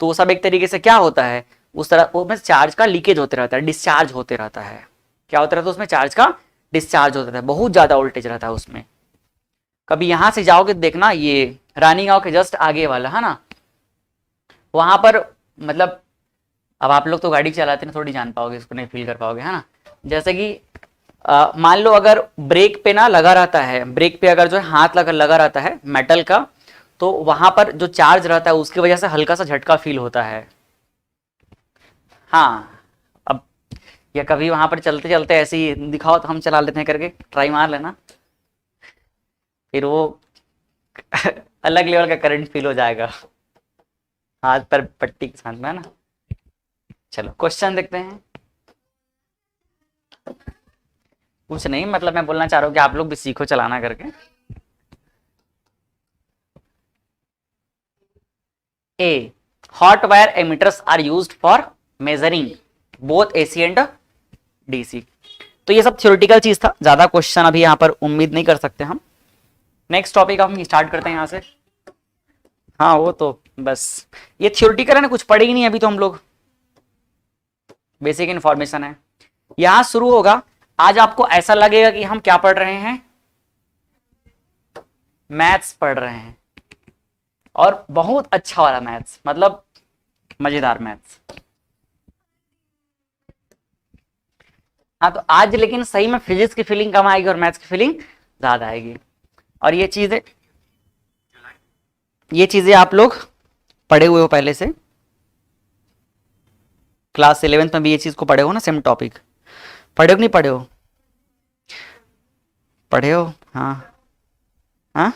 तो वो सब एक तरीके से क्या होता है, उस तरह वो में चार्ज का लीकेज होते रहता है, डिस्चार्ज होते रहता है। क्या होता रहता है उसमें, चार्ज का डिस्चार्ज होता है, बहुत ज्यादा वोल्टेज रहता है उसमें। कभी यहां से जाओगे देखना, ये रानी गांव के जस्ट आगे वाला है ना, वहां पर मतलब, अब आप लोग तो गाड़ी चलाते हैं, थोड़ी जान पाओगे इसको, नहीं फील कर पाओगे, है ना। जैसे कि मान लो अगर ब्रेक पे ना लगा रहता है, ब्रेक पे अगर जो है हाथ लगा रहता है मेटल का, तो वहां पर जो चार्ज रहता है उसकी वजह से हल्का सा झटका फील होता है। हाँ, अब या कभी वहां पर चलते चलते ऐसे ही दिखाओ तो हम चला लेते हैं, करके ट्राई मार लेना, फिर वो अलग लेवल का करंट फील हो जाएगा हाथ पर पट्टी के साथ में, है ना। चलो क्वेश्चन देखते हैं। कुछ नहीं, मतलब मैं बोलना चाह रहा हूँ कि आप लोग भी सीखो चलाना करके। A, hot wire ammeters are used for measuring both AC and DC. तो ये सब थ्योरेटिकल चीज था, ज्यादा क्वेश्चन अभी यहाँ पर उम्मीद नहीं कर सकते हम। नेक्स्ट टॉपिक हम स्टार्ट करते हैं यहाँ से। हाँ वो तो बस ये थ्योरेटिकल है ना, कुछ पढ़े ही नहीं अभी तो हम लोग, बेसिक इंफॉर्मेशन है। यहां शुरू होगा, आज आपको ऐसा लगेगा कि हम क्या पढ़ रहे हैं, मैथ्स पढ़ रहे हैं, और बहुत अच्छा वाला मैथ्स, मतलब मजेदार मैथ्स। हाँ तो आज लेकिन सही में फिजिक्स की फीलिंग कम आएगी और मैथ्स की फीलिंग ज्यादा आएगी। और ये चीजें आप लोग पढ़े हुए हो पहले से, क्लास 11th में भी ये चीज को पढ़े हो ना, सेम टॉपिक पढ़े हो कि नहीं पढ़े हो, पढ़े हो। हाँ हाँ,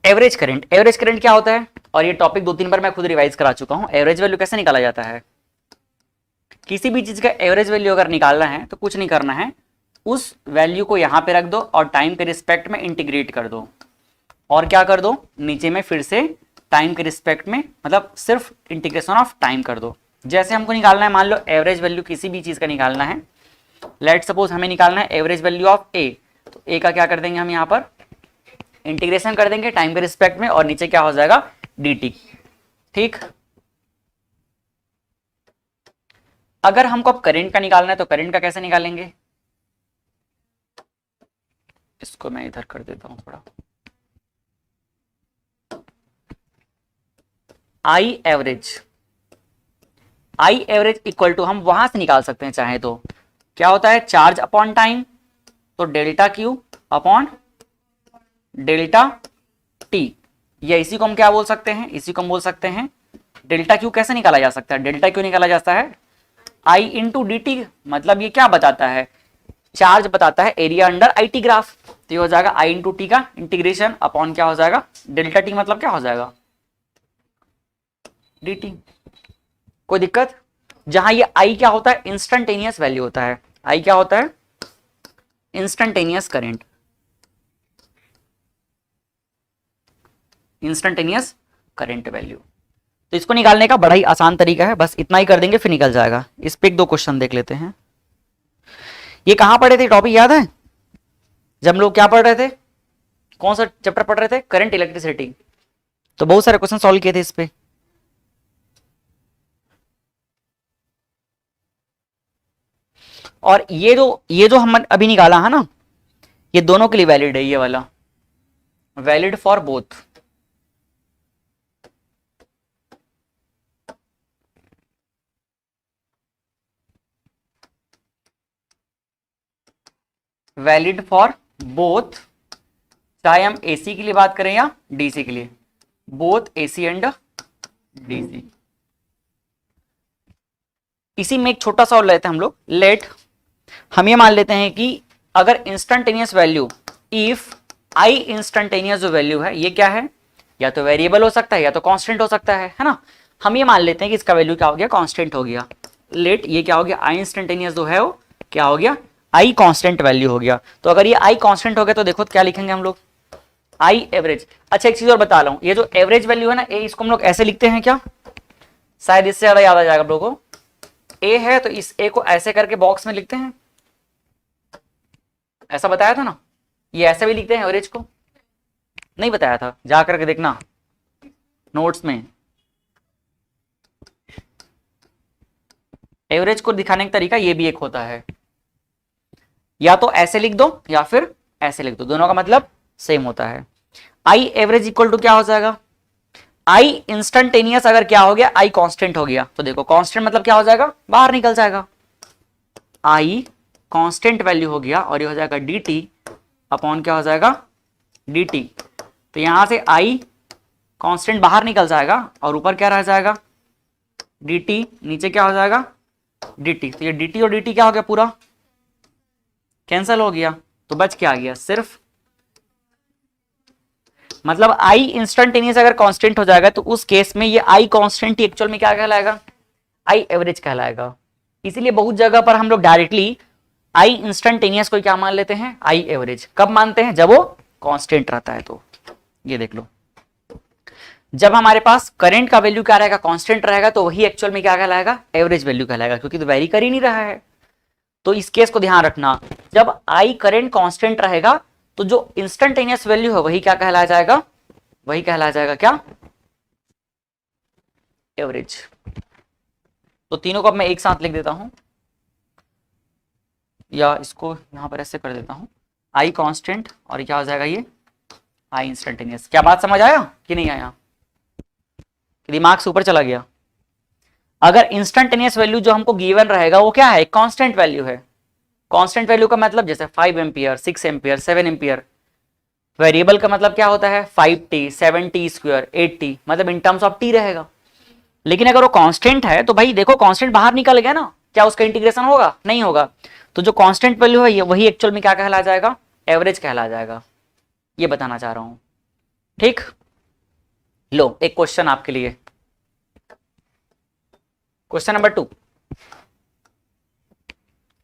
एवरेज करंट, एवरेज करंट क्या होता है, और ये टॉपिक 2-3 बार मैं खुद रिवाइज करा चुका हूं। एवरेज वैल्यू कैसे निकाला जाता है, किसी भी चीज का एवरेज वैल्यू अगर निकालना है तो कुछ नहीं करना है, उस वैल्यू को यहां पे रख दो और टाइम के रिस्पेक्ट में इंटीग्रेट कर दो, और क्या कर दो नीचे में फिर से टाइम के रिस्पेक्ट में, मतलब सिर्फ इंटीग्रेशन ऑफ टाइम कर दो। जैसे हमको निकालना है, मान लो एवरेज वैल्यू किसी भी चीज का निकालना है, लेट सपोज हमें निकालना है एवरेज वैल्यू ऑफ ए, तो ए का क्या कर देंगे हम यहाँ पर इंटीग्रेशन कर देंगे टाइम के रिस्पेक्ट में, और नीचे क्या हो जाएगा dt। ठीक, अगर हमको अब करंट का निकालना है तो करंट का कैसे निकालेंगे, इसको मैं इधर कर देता हूं थोड़ा, आई एवरेज इक्वल टू, हम वहां से निकाल सकते हैं चाहे तो, क्या होता है चार्ज अपॉन टाइम, तो delta Q upon delta T, या इसी को हम क्या बोल सकते हैं, इसी को हम बोल सकते हैं डेल्टा क्यू। कैसे निकाला जा सकता है, डेल्टा क्यू निकाला जाता है आई इंटू डी टी, मतलब ये क्या बताता है, चार्ज बताता है area under I T graph, तो ये हो जाएगा आई इंटू टी का इंटीग्रेशन अपॉन क्या हो जाएगा डेल्टा टी, मतलब क्या हो जाएगा डी टी। कोई दिक्कत, जहां ये आई क्या होता है इंस्टेंटेनियस वैल्यू होता है, आई क्या होता है instantaneous current, instantaneous current value. तो इसको निकालने का बड़ा ही आसान तरीका है, बस इतना ही कर देंगे फिर निकल जाएगा। इस पे 1-2 क्वेश्चन देख लेते हैं। ये कहां पढ़े थे टॉपिक याद है, जब हम लोग क्या पढ़ रहे थे, कौन सा चैप्टर पढ़ रहे थे, करंट इलेक्ट्रिसिटी, तो बहुत सारे क्वेश्चन सॉल्व किए थे इस पे। और ये जो हम अभी निकाला है ना, ये दोनों के लिए वैलिड है, ये वाला valid for both. Valid for both, चाहे हम एसी के लिए बात करें या डीसी के लिए, बोथ एसी एंड डीसी। इसी में एक छोटा सा और लेते हैं हम लोग, लेट हम ये मान लेते हैं कि अगर instantaneous value, if I instantaneous जो वैल्यू है ये क्या है, या तो वेरिएबल हो सकता है या तो कांस्टेंट हो सकता है ना। हम ये मान लेते हैं कि इसका वैल्यू क्या हो गया कांस्टेंट हो गया, लेट ये क्या हो गया आई इंस्टेंटेनियस जो है वो क्या हो गया आई कांस्टेंट वैल्यू हो गया। तो अगर ये आई कांस्टेंट हो गया तो देखो क्या लिखेंगे हम लोग आई एवरेज। अच्छा एक चीज और बता रहा हूं, ये जो एवरेज वैल्यू है ना ए, इसको हम लोग ऐसे लिखते हैं क्या, शायद इससे ज्यादा याद आ जाएगा आप लोगों को। ए है तो इस ए को ऐसे करके बॉक्स में लिखते हैं, ऐसा बताया था ना, ये ऐसे भी लिखते हैं एवरेज को, नहीं बताया था, जा करके देखना नोट्स में। एवरेज को दिखाने का तरीका ये भी एक होता है, या तो ऐसे लिख दो या फिर ऐसे लिख दो, दोनों का मतलब सेम होता है। आई एवरेज इक्वल टू क्या हो जाएगा, आई इंस्टेंटेनियस अगर क्या हो गया, आई कांस्टेंट हो गया, तो देखो कांस्टेंट मतलब क्या हो जाएगा, बाहर निकल जाएगा, आई कांस्टेंट वैल्यू हो गया और ये हो जाएगा डी टी अपॉन क्या हो जाएगा, डी टी। तो यहां से आई कांस्टेंट बाहर निकल जाएगा और ऊपर क्या रह जाएगा, डी टी, नीचे क्या हो जाएगा, डी टी। तो ये डी टी और डी टी क्या हो गया, पूरा कैंसल हो गया, तो बच क्या आ गया सिर्फ, मतलब आई इंस्टेंटेनियस अगर कांस्टेंट हो जाएगा तो उस केस में ये आई कांस्टेंट एक्चुअल में क्या कहलाएगा, आई एवरेज कहलाएगा। इसीलिए बहुत जगह पर हम लोग डायरेक्टली आई इंस्टेंटेनियस को क्या मान लेते हैं, आई एवरेज। कब मानते हैं, जब वो कांस्टेंट रहता है। तो ये देख लो, जब हमारे पास करंट का वैल्यू क्या रहेगा, कांस्टेंट रहेगा, तो वही एक्चुअल में क्या कहलाएगा, एवरेज वैल्यू कहलाएगा, क्योंकि तो वेरी कर ही नहीं रहा है। तो इस केस को ध्यान रखना, जब आई करंट कांस्टेंट रहेगा तो जो इंस्टेंटेनियस वैल्यू है वही क्या कहलाया जाएगा, वही कहलाया जाएगा क्या, एवरेज। तो तीनों को अब मैं एक साथ लिख देता हूं, या इसको यहां पर ऐसे कर देता हूं, आई कांस्टेंट और क्या हो जाएगा ये आई इंस्टेंटेनियस। क्या बात समझ आया कि नहीं आया, दिमाग से ऊपर चला गया। अगर इंस्टेंटेनियस वैल्यू जो हमको गिवन रहेगा वो क्या है, कांस्टेंट वैल्यू है। कांस्टेंट वैल्यू का मतलब जैसे 5 एम्पियर, 6 एम्पियर, 7 एम्पियर। वेरिएबल का मतलब क्या होता है, 5t, 7t स्क्वायर, 8t, मतलब इन टर्म्स ऑफ t रहेगा। लेकिन अगर वो कांस्टेंट है तो भाई देखो कांस्टेंट बाहर निकल गया ना, क्या उसका इंटीग्रेशन होगा, नहीं होगा। तो जो कांस्टेंट वैल्यू है वही एक्चुअल में क्या कहला जाएगा, एवरेज कहला जाएगा। ये बताना चाह रहा हूं, ठीक। लो एक क्वेश्चन आपके लिए, क्वेश्चन नंबर 2,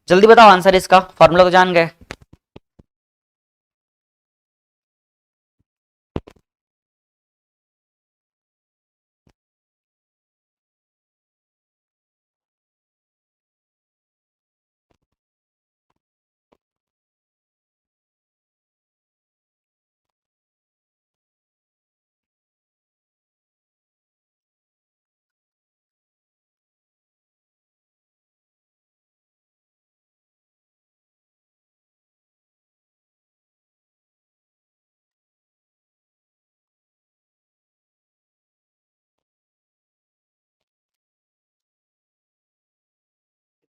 जल्दी बताओ आंसर इसका, फॉर्मूला तो जान गए।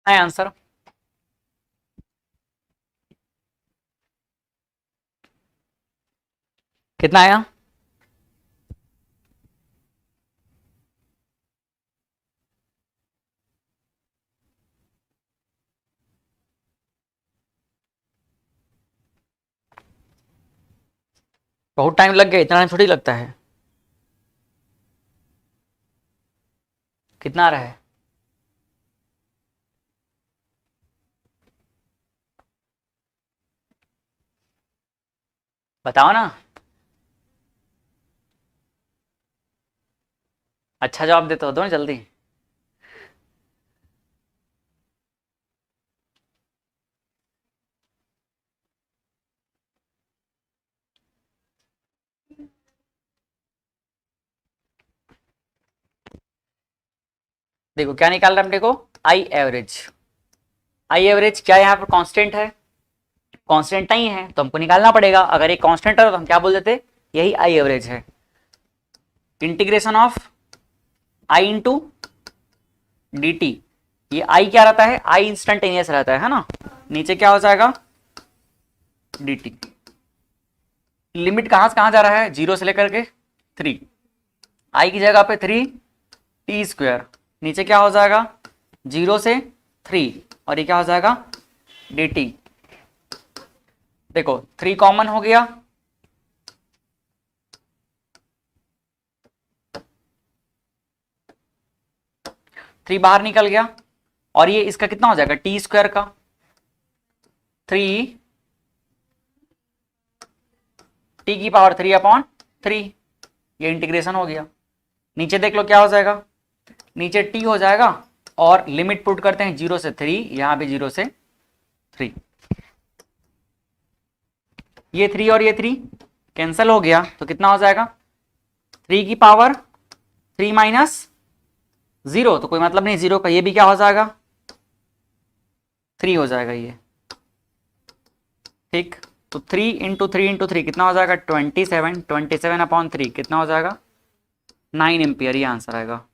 है आंसर, कितना आया, बहुत टाइम लग गया, इतना टाइम थोड़ी लगता है। कितना आ रहा है, बताओ ना, अच्छा जवाब देते हो तो ना जल्दी। देखो क्या निकाल रहा है अपने को, आई एवरेज। आई एवरेज क्या यहाँ पर कांस्टेंट है, कांस्टेंट नहीं है तो हमको निकालना पड़ेगा। अगर ये कांस्टेंट है तो हम क्या बोल देते, यही आई एवरेज है। Integration of I into D T, ये आई क्या रहता है, आई इंस्टेंटेनियस रहता है ना, नीचे क्या हो जाएगा, डी टी। लिमिट कहां से कहां जा रहा है, 0 से लेकर के 3, आई की जगह पे 3t स्क्वायर, नीचे क्या हो जाएगा 0 से 3, और ये क्या हो जाएगा डी टी। देखो 3 कॉमन हो गया, थ्री बाहर निकल गया, और ये इसका कितना हो जाएगा टी स्क्वायर का 3 टी की पावर 3 अपॉन 3, ये इंटीग्रेशन हो गया। नीचे देख लो क्या हो जाएगा, नीचे टी हो जाएगा, और लिमिट पुट करते हैं 0 से 3, यहां भी 0 से 3। ये 3 और ये 3 कैंसिल हो गया तो कितना हो जाएगा 3 की पावर 3 माइनस 0, तो कोई मतलब नहीं 0 का, ये भी क्या हो जाएगा 3 हो जाएगा ये, ठीक। तो 3 × 3 × 3 कितना हो जाएगा 27, 27/3 कितना हो जाएगा 9 एम्पियर, ये आंसर आएगा।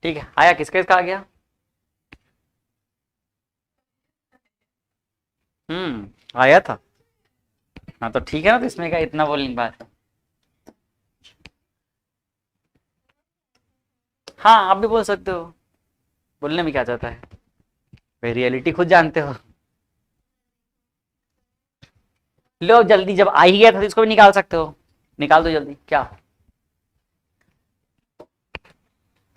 ठीक है, आया किसका इसका आ गया। आया था। हाँ तो ठीक है ना, तो इसमें क्या इतना बोलने की बात है। हाँ आप भी बोल सकते हो, बोलने में क्या जाता है, भाई रियलिटी खुद जानते हो। लो जल्दी, जब आ ही गया था तो इसको भी निकाल सकते हो, निकाल दो जल्दी। क्या,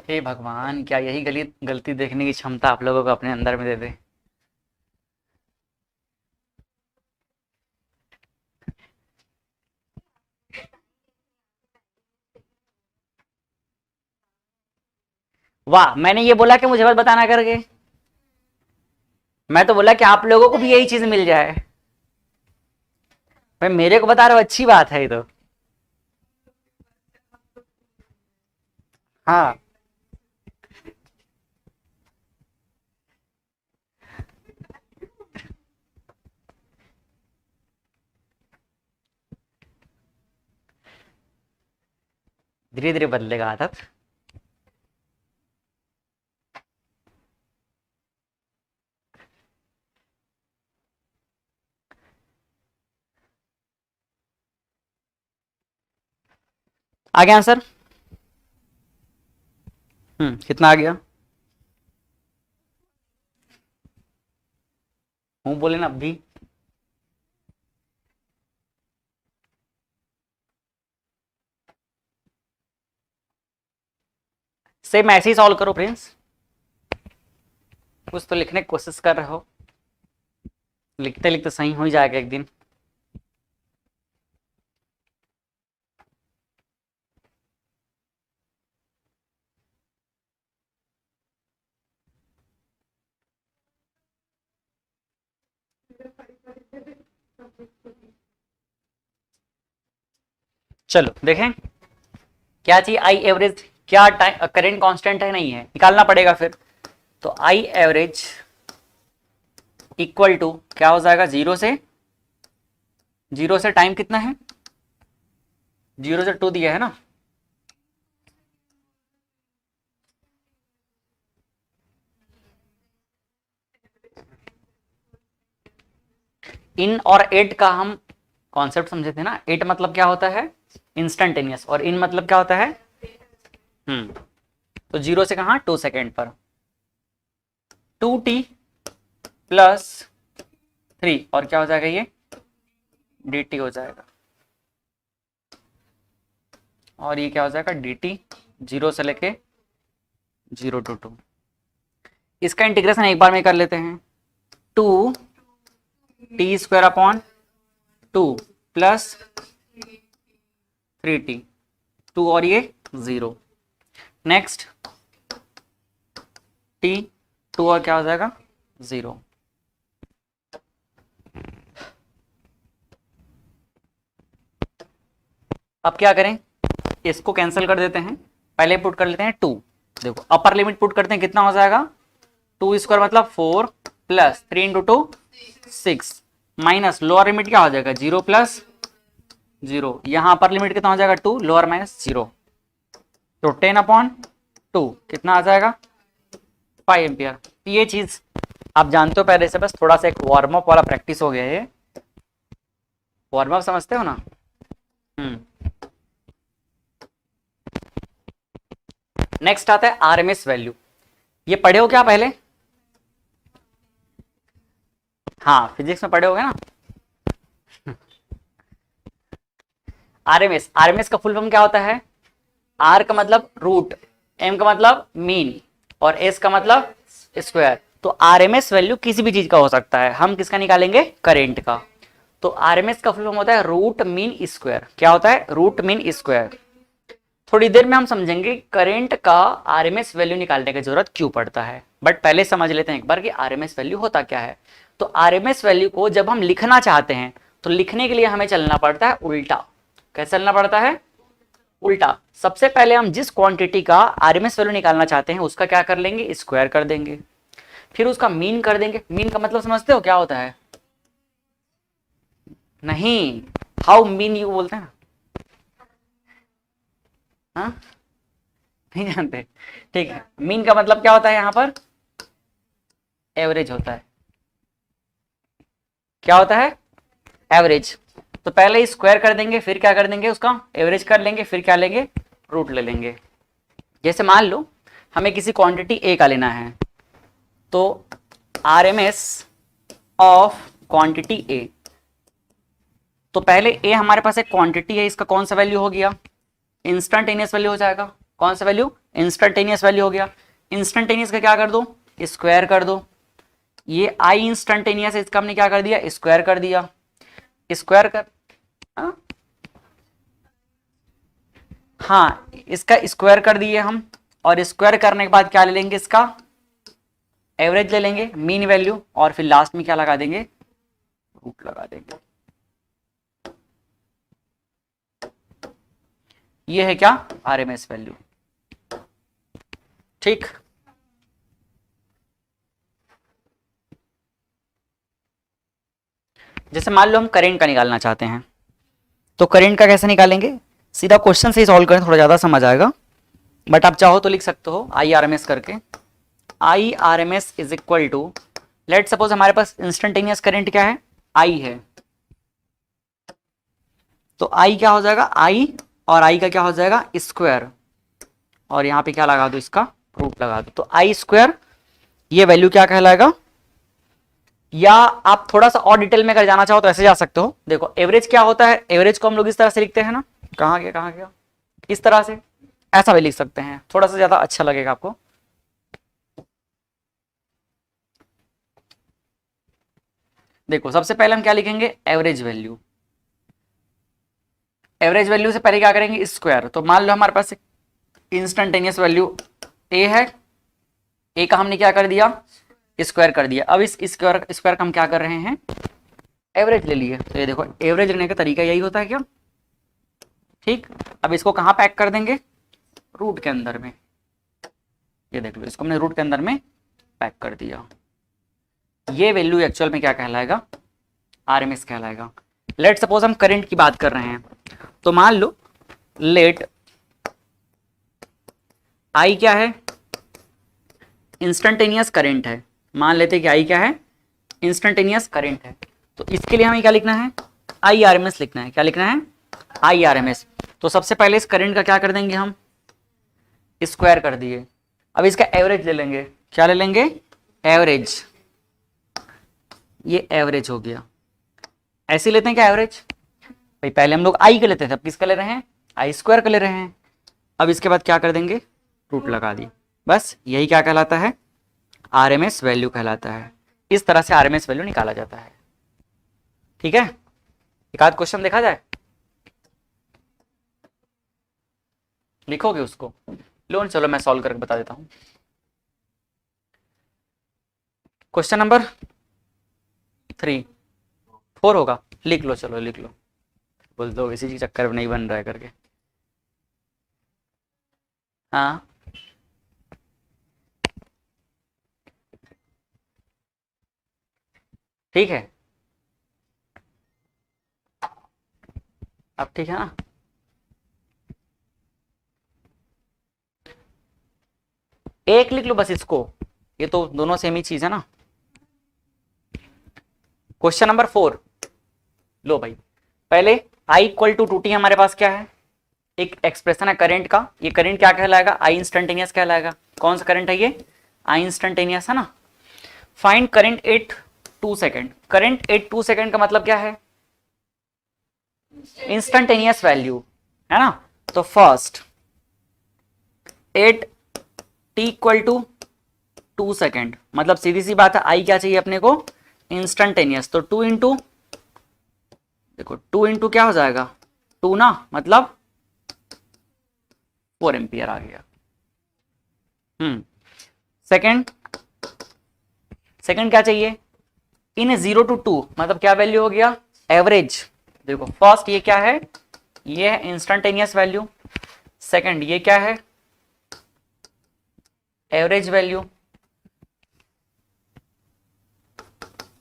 हे भगवान, क्या यही गलती देखने की क्षमता आप लोगों को अपने अंदर में दे दे। वाह, मैंने ये बोला कि मुझे बस बताना करके, मैं तो बोला कि आप लोगों को भी यही चीज मिल जाए। भाई मेरे को बता रहे हो, अच्छी बात है ये तो। हाँ धीरे धीरे बदलेगा आदत। आ गया आंसर। कितना आ गया, हूँ बोले ना अभी। सेम ऐसे ही सॉल्व करो प्रिंस, कुछ तो लिखने की कोशिश कर रहे हो, लिखते लिखते सही हो ही जाएगा एक दिन। चलो देखें क्या चाहिए, आई एवरेज, क्या टाइम करेंट कांस्टेंट है, नहीं है, निकालना पड़ेगा फिर। तो आई एवरेज इक्वल टू क्या हो जाएगा, जीरो से टाइम कितना है, 0 से 2 दिया है ना। इन और एट का हम कॉन्सेप्ट समझे थे ना, एट मतलब क्या होता है इंस्टेंटेनियस, और इन मतलब क्या होता है तो 0 से कहा 2 सेकेंड पर 2t प्लस 3 और क्या हो जाएगा ये dt हो जाएगा, और ये क्या हो जाएगा dt 0 से लेके 0 to 2। इसका इंटीग्रेशन एक बार में कर लेते हैं, 2t² 2 प्लस 3t, 2 और ये 0, नेक्स्ट t 2 और क्या हो जाएगा 0। अब क्या करें, इसको कैंसिल कर देते हैं, पहले पुट कर लेते हैं 2, देखो अपर लिमिट पुट करते हैं कितना हो जाएगा 2² मतलब 4 प्लस 3 × 2 6 माइनस लोअर लिमिट क्या हो जाएगा 0 प्लस 0, यहां अपर लिमिट कितना हो जाएगा 2 लोअर माइनस 0, तो 10/2 कितना आ जाएगा 5 एम्पियर। ये चीज आप जानते हो पहले से, बस थोड़ा सा एक वार्म अप वाला प्रैक्टिस हो गया है, वार्म अप समझते हो ना। नेक्स्ट आता है आरएमएस वैल्यू, ये पढ़े हो क्या पहले, हाँ फिजिक्स में पढ़े होगे ना। आरएमएस का फुल फॉर्म क्या होता है, आर का मतलब रूट, एम का मतलब मीन, और एस का मतलब स्क्वायर। तो आरएमएस वैल्यू किसी भी चीज का हो सकता है, हम किसका निकालेंगे करेंट का। तो आरएमएस का फुल फॉर्म होता है रूट मीन स्क्वायर, क्या होता है रूट मीन स्क्वायर। थोड़ी देर में हम समझेंगे करेंट का आरएमएस वैल्यू निकालने की जरूरत क्यों पड़ता है। बट पहले समझ लेते हैं एक बार कि आरएमएस वैल्यू होता क्या है। तो आरएमएस वैल्यू को जब हम लिखना चाहते हैं तो लिखने के लिए हमें चलना पड़ता है उल्टा। कैसे चलना पड़ता है? उल्टा। सबसे पहले हम जिस क्वांटिटी का आरएमएस वैल्यू निकालना चाहते हैं उसका क्या कर लेंगे? स्क्वायर कर देंगे। फिर उसका मीन कर देंगे। मीन का मतलब समझते हो क्या होता है? नहीं, हाउ मीन यू बोलते हैं ना, हाँ नहीं जानते? ठीक है, मीन का मतलब क्या होता है? यहाँ पर एवरेज होता है। क्या होता है? एवरेज। तो पहले स्क्वायर कर देंगे, फिर क्या कर देंगे? उसका एवरेज कर लेंगे, फिर क्या लेंगे? रूट ले लेंगे। जैसे मान लो हमें किसी क्वांटिटी ए का लेना है, तो आरएमएस ऑफ क्वांटिटी ए, तो पहले ए हमारे पास एक क्वांटिटी है, इसका कौन सा वैल्यू हो गया? इंस्टेंटेनियस वैल्यू हो जाएगा। कौन सा वैल्यू? इंस्टेंटेनियस वैल्यू हो गया। इंस्टेंटेनियस का क्या कर दो? स्क्वायर कर दो। ये आई इंस्टेंटेनियस है, इसका हमने क्या कर दिया? स्क्वायर कर दिया। स्क्वायर कर, हाँ इसका स्क्वायर कर दिए हम, और स्क्वायर करने के बाद क्या ले लेंगे? इसका एवरेज ले लेंगे, मीन वैल्यू, और फिर लास्ट में क्या लगा देंगे? रूट लगा देंगे। ये है क्या? RMS value. ठीक। जैसे मान लो हम करंट का निकालना चाहते हैं, तो करंट का कैसे निकालेंगे? सीधा क्वेश्चन से ही सॉल्व करें, थोड़ा ज्यादा समझ आएगा, बट आप चाहो तो लिख सकते हो आई आर एम एस करके। I R M S is equal to, let suppose हमारे पास इंस्टेंटेनियस करंट क्या है? आई है। तो आई क्या हो जाएगा? आई, और आई का क्या हो जाएगा? स्क्वायर, और यहां पे क्या लगा दो? इसका रूट लगा दो। तो आई स्क्वायर, ये वैल्यू क्या कहलाएगा? या आप थोड़ा सा और डिटेल में अगर जाना चाहो तो ऐसे जा सकते हो। देखो एवरेज क्या होता है? एवरेज को हम लोग इस तरह से लिखते हैं ना, कहाँ गया कहाँ गया, इस तरह से, ऐसा भी लिख सकते हैं, थोड़ा सा ज्यादा अच्छा लगेगा आपको। देखो सबसे पहले हम क्या लिखेंगे? Average value. एवरेज वैल्यू से पहले क्या करेंगे? स्क्वायर। तो मान लो हमारे पास इंस्टेंटेनियस वैल्यू ए है, ए का हमने क्या कर दिया? स्क्वायर कर दिया। अब इस स्क्वायर स्क्वायर का हम क्या कर रहे हैं? एवरेज ले लिए। तो ये देखो एवरेज लेने का तरीका यही होता है क्या? ठीक। अब इसको कहाँ पैक कर देंगे? रूट के अंदर में। ये देख लो, इसको हमने रूट के अंदर में पैक कर दिया। ये वैल्यू एक्चुअल में क्या कहलाएगा? आरएमएस कहलाएगा। लेट सपोज हम करंट की बात कर रहे हैं, तो मान लो लेट आई क्या है? इंस्टेंटेनियस करंट है। मान लेते कि आई क्या है? इंस्टेंटेनियस करंट है। तो इसके लिए हमें क्या लिखना है? आई आर एम एस लिखना है। क्या लिखना है? I R M S. तो सबसे पहले इस करंट का क्या कर देंगे? हम स्क्वायर कर दिए। अब इसका एवरेज ले लेंगे। क्या ले लेंगे? एवरेज। ये एवरेज हो गया। ऐसे लेते हैं क्या एवरेज? भाई पहले हम लोग आई का लेते थे, अब किसका ले रहे हैं? आई स्क्वायर का ले रहे हैं। अब इसके बाद क्या कर देंगे? रूट लगा दी। बस यही क्या कहलाता है? आरएमएस वैल्यू कहलाता है। इस तरह से आरएमएस वैल्यू निकाला जाता है। ठीक है, एक आध क्वेश्चन देखा जाए, लिखोगे उसको? लो चलो मैं सॉल्व करके बता देता हूं। क्वेश्चन नंबर 3 4 होगा, लिख लो, चलो लिख लो, बोल दो इसी चक्कर में नहीं बन रहा है करके। हाँ ठीक है, अब ठीक है ना? एक लिख लो बस इसको, ये तो दोनों सेम ही चीज है ना। क्वेश्चन नंबर 4 लो भाई, पहले आई इक्वल टू 2t हमारे पास क्या है? एक एक्सप्रेशन है करंट का। ये करंट क्या कहलाएगा? आई इंस्टेंटेनियस कहलाएगा। कौन सा करंट है ये? आई इंस्टेंटेनियस है ना। Find current at 2 second. Current at 2 second का मतलब क्या है? इंस्टेंटेनियस वैल्यू है ना। तो first at t equal to 2 second, मतलब सीधी सी बात है, आई क्या चाहिए अपने को? इंस्टेंटेनियस। तो 2 इंटू, देखो 2 इंटू क्या हो जाएगा? 2 ना, मतलब 4 एम्पियर आ गया। सेकेंड सेकंड क्या चाहिए, इन 0 to 2 मतलब क्या वैल्यू हो गया, एवरेज। देखो फर्स्ट ये क्या है, ये है इंस्टेंटेनियस वैल्यू, सेकंड ये क्या है, average value.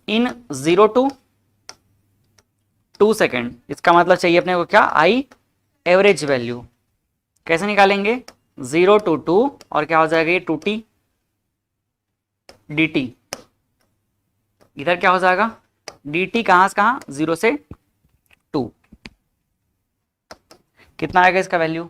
In 0 to 2 second, इसका मतलब चाहिए अपने को क्या, आई एवरेज वैल्यू। कैसे निकालेंगे, 0 to 2 और क्या हो जाएगा ये 2t dt, इधर क्या हो जाएगा dt, कहां से कहां, 0 से 2, कितना आएगा इसका वैल्यू,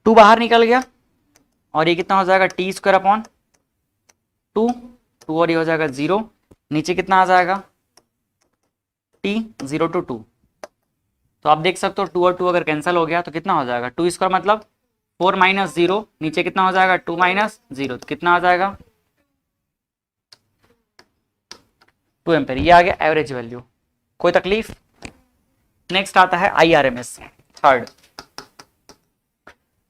टू बाहर निकल गया और ये कितना हो जाएगा टी स्क्वायर अपॉन 2, 2 और ये हो जाएगा 0, नीचे कितना आ जाएगा t 0 to 2। तो आप देख सकते हो 2 और 2 अगर कैंसिल हो गया तो कितना हो जाएगा, 2 स्क्वायर मतलब 4 माइनस 0, नीचे कितना हो जाएगा 2 माइनस 0, तो कितना आ जाएगा 2 एम्पेयर। ये आ गया एवरेज वैल्यू, कोई तकलीफ। नेक्स्ट आता है IRMS, थर्ड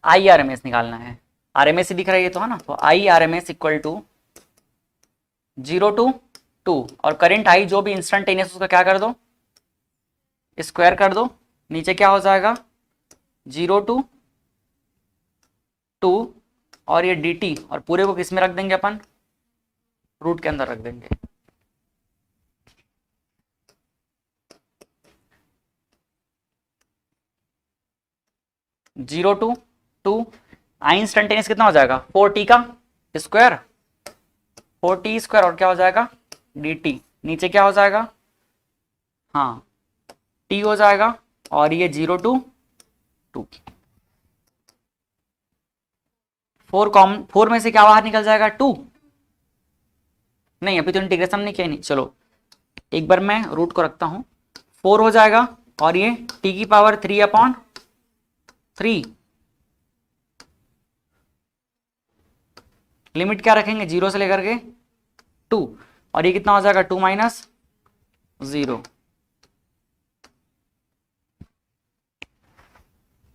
IRMS निकालना है, RMS ही दिख रहा है ये तो है ना, तो IRMS इक्वल टू 0 to 2 और करंट आई जो भी इंस्टेंटेनियस उसका क्या कर दो, स्क्वायर कर दो, नीचे क्या हो जाएगा 0 to 2 और ये dt, और पूरे को किस में रख देंगे अपन, रूट के अंदर रख देंगे। Zero to two, I instantaneous कितना हो जाएगा 4t का स्क्वायर, 4t स्क्वायर और क्या हो जाएगा dt, नीचे क्या हो जाएगा, हाँ t हो जाएगा, और ये 0 to 2, 4 कॉमन, 4 में से क्या बाहर निकल जाएगा 2, नहीं अभी तो इंटीग्रेशन नहीं किया, नहीं चलो एक बार मैं रूट को रखता हूं, 4 हो जाएगा और ये t की पावर 3 अपॉन 3, लिमिट क्या रखेंगे 0 से लेकर के 2, और ये कितना हो जाएगा 2 माइनस 0।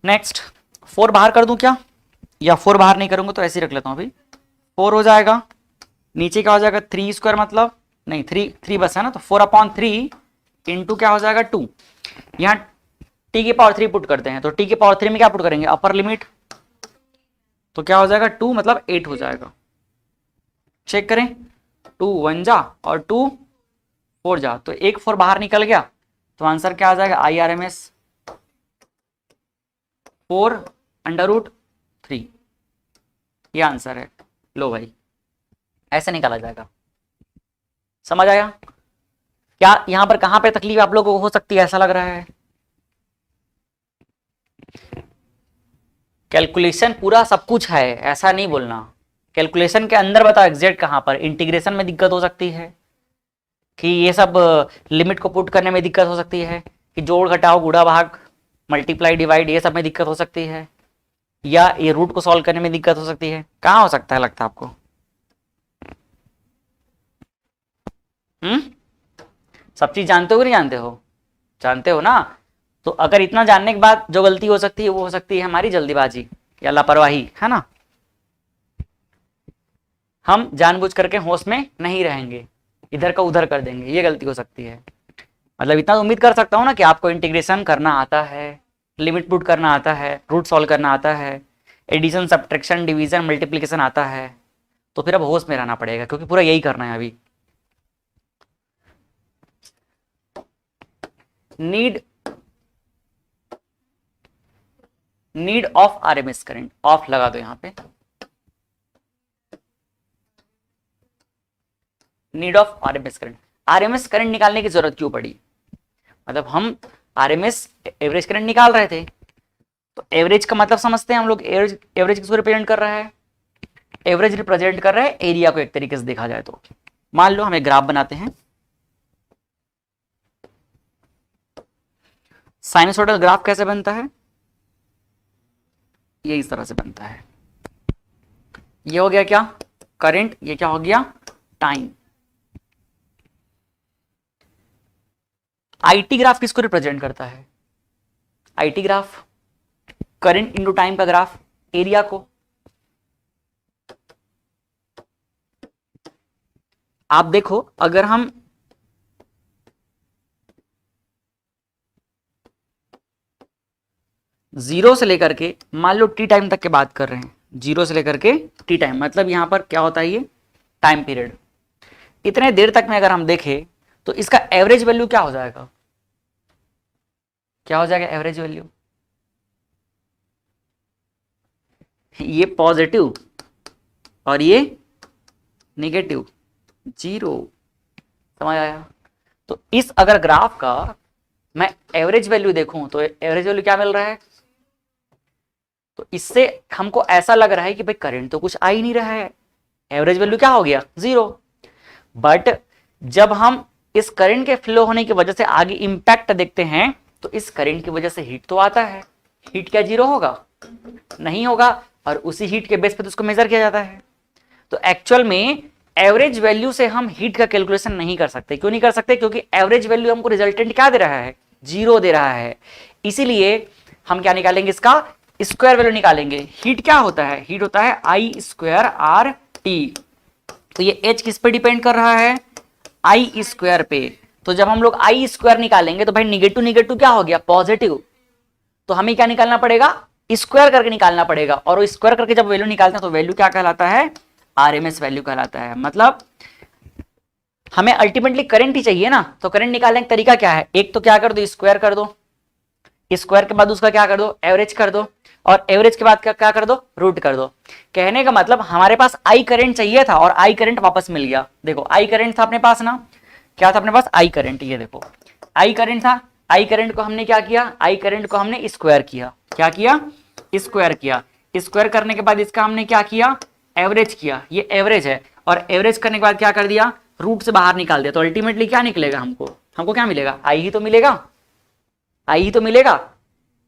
नेक्स्ट 4 बाहर कर दूं क्या, या 4 बाहर नहीं करूंगा तो ऐसे ही रख लेता हूं अभी, 4 हो जाएगा, नीचे क्या हो जाएगा 3 स्क्वायर मतलब नहीं 3 बस है ना, तो 4 अपॉन 3 इंटू क्या हो जाएगा 2, यहाँ t की पावर 3 पुट करते हैं, तो t की पावर 3 में क्या पुट करेंगे अपर लिमिट, तो क्या हो जाएगा 2 मतलब 8 हो जाएगा। चेक करें 2 1 जा और 2 4 जा, तो एक 4 बाहर निकल गया, तो आंसर क्या आ जाएगा IRMS 4 अंडर रूट 3, ये आंसर है। लो भाई ऐसे निकाला जाएगा, समझ आया क्या, यहां पर कहां पे तकलीफ आप लोगों को हो सकती है ऐसा लग रहा है, कैलकुलेशन पूरा सब कुछ है ऐसा नहीं बोलना, कैलकुलेशन के अंदर बताओ एग्जैक्ट कहां पर इंटीग्रेशन में दिक्कत हो सकती है, कि ये सब लिमिट को पुट करने में दिक्कत हो सकती है, कि जोड़ घटाओ गुणा भाग मल्टीप्लाई डिवाइड ये सब में दिक्कत हो सकती है, या ये रूट को सॉल्व करने में दिक्कत हो सकती है, कहाँ हो सकता है लगता है आपको, सब चीज जानते हो कि नहीं जानते हो, जानते हो ना, तो अगर इतना जानने के बाद जो गलती हो सकती है वो हो सकती है हमारी जल्दीबाजी या लापरवाही, है ना, हम जानबूझ करके होश में नहीं रहेंगे, इधर का उधर कर देंगे, ये गलती हो सकती है। मतलब इतना तो उम्मीद कर सकता हूं ना कि आपको इंटीग्रेशन करना आता है, लिमिट पुट करना आता है, रूट सॉल्व करना आता है, एडिशन सब्ट्रैक्शन डिवीजन मल्टीप्लिकेशन आता है, तो फिर अब होश में रहना पड़ेगा क्योंकि पूरा यही करना है अभी। Need of RMS current, of लगा दो यहां पे, need of RMS current, RMS current निकालने की जरूरत क्यों पड़ी, मतलब हम आरएमएस एवरेज करंट निकाल रहे थे, तो एवरेज का मतलब समझते हैं हम लोग, एवरेज किसको रिप्रेजेंट कर रहा है, एवरेज रिप्रेजेंट कर रहा है एरिया को, एक तरीके से देखा जाए तो। मान लो हम एक ग्राफ बनाते हैं, साइनसोइडल ग्राफ कैसे बनता है, ये इस तरह से बनता है, ये हो गया क्या करंट, ये क्या हो गया टाइम, आईटी ग्राफ किसको रिप्रेजेंट करता है? IT graph current into time का ग्राफ, एरिया को। आप देखो अगर हम जीरो से लेकर के मान लो टी टाइम तक की बात कर रहे हैं, जीरो से लेकर के टी टाइम, मतलब यहां पर क्या होता है, ये टाइम पीरियड, इतने देर तक में अगर हम देखें तो इसका एवरेज वैल्यू क्या हो जाएगा? क्या हो जाएगा एवरेज वैल्यू? ये पॉजिटिव और ये नेगेटिव, जीरो। समझ आया? तो इस अगर ग्राफ का मैं एवरेज वैल्यू देखूं तो एवरेज वैल्यू क्या मिल रहा है? तो इससे हमको ऐसा लग रहा है कि भाई करंट तो कुछ आ ही नहीं रहा है, एवरेज वैल्यू क्या हो गया? जीरो। बट जब हम इस करंट के फ्लो होने की वजह से आगे इंपैक्ट देखते हैं तो इस करंट की वजह से हीट तो आता है, हीट क्या जीरो होगा? नहीं होगा। और उसी हीट के बेस पे तो उसको मेजर किया जाता है। तो एक्चुअल में एवरेज वैल्यू से हम हीट का कैलकुलेशन नहीं कर सकते। क्यों नहीं कर सकते? क्योंकि एवरेज वैल्यू हमको रिजल्टेंट क्या दे रहा है? जीरो दे रहा है। इसीलिए हम क्या निकालेंगे? इसका स्क्वायर वैल्यू निकालेंगे। हीट क्या होता है? हीट होता है आई स्क्वायर आर टी। तो ये एच किस पे डिपेंड कर रहा है? आई स्क्वायर पे। तो जब हम लोग आई स्क्वायर निकालेंगे तो भाई निगेटिव निगेटिव क्या हो गया? पॉजिटिव। तो हमें क्या निकालना पड़ेगा? स्क्वायर करके निकालना पड़ेगा। और स्क्वायर करके जब वैल्यू निकालते हैं तो वैल्यू क्या कहलाता है? आरएमएस वैल्यू कहलाता है। मतलब हमें अल्टीमेटली करंट ही चाहिए ना, तो करंट निकालने का तरीका क्या है? एक तो क्या कर दो? स्क्वायर कर दो। स्क्वायर के बाद उसका क्या कर दो? एवरेज कर दो। और एवरेज के बाद क्या कर दो? रूट कर दो। कहने का मतलब हमारे पास आई करंट चाहिए था और आई करंट वापस मिल गया। देखो आई करंट था अपने पास ना, क्या था अपने पास? I current. ये देखो आई करंट था। आई करंट को हमने क्या किया? आई करंट को हमने स्क्वायर किया। क्या किया? स्क्वायर किया। स्क्वायर करने के बाद इसका हमने क्या किया? एवरेज किया। ये एवरेज है। और एवरेज करने के बाद क्या कर दिया? रूट से बाहर निकाल दिया। तो अल्टीमेटली क्या निकलेगा? हमको क्या मिलेगा? आई ही तो मिलेगा। आई ही तो मिलेगा।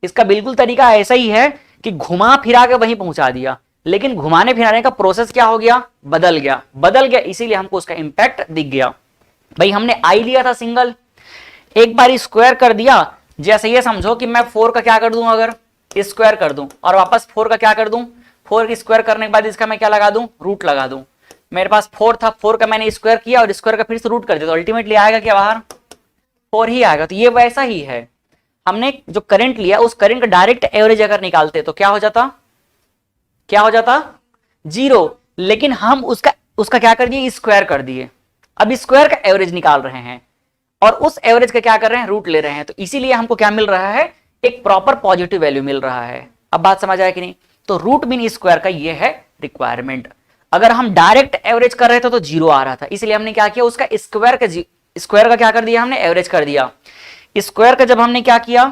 इसका बिल्कुल तरीका ऐसा ही है कि घुमा फिरा के वहीं पहुंचा दिया, लेकिन घुमाने फिराने का प्रोसेस क्या हो गया? बदल गया। बदल गया इसीलिए हमको उसका इंपैक्ट दिख गया। भाई हमने आई लिया था सिंगल, एक बार स्क्वायर कर दिया। जैसे ये समझो कि मैं 4 का क्या कर दूं? अगर स्क्वायर कर दूं और वापस 4 का क्या कर दूं? 4 की स्क्वायर करने के बाद इसका मैं क्या लगा दूं? रूट लगा दूं। मेरे पास 4 था, 4 का मैंने स्क्वायर किया और स्क्वायर का फिर से रूट कर दिया, तो अल्टीमेटली आएगा क्या बाहर? 4 ही आएगा। तो ये वैसा ही है, हमने जो करंट लिया उस करंट का डायरेक्ट एवरेज अगर निकालते तो क्या हो जाता? क्या हो जाता? जीरो। लेकिन हम उसका क्या कर दिए? स्क्वायर कर दिए। अब स्क्वायर का एवरेज निकाल रहे हैं और उस एवरेज का क्या कर रहे हैं? रूट ले रहे हैं। तो इसीलिए हमको क्या मिल रहा है? एक प्रॉपर पॉजिटिव वैल्यू मिल रहा है। अब बात समझ आया कि नहीं? तो रूट मीन स्क्वायर का ये है रिक्वायरमेंट। अगर हम डायरेक्ट एवरेज कर रहे थे तो जीरो आ रहा था, इसलिए हमने क्या किया? उसका स्क्वायर का क्या कर दिया? हमने एवरेज कर दिया। स्क्वायर का जब हमने क्या किया?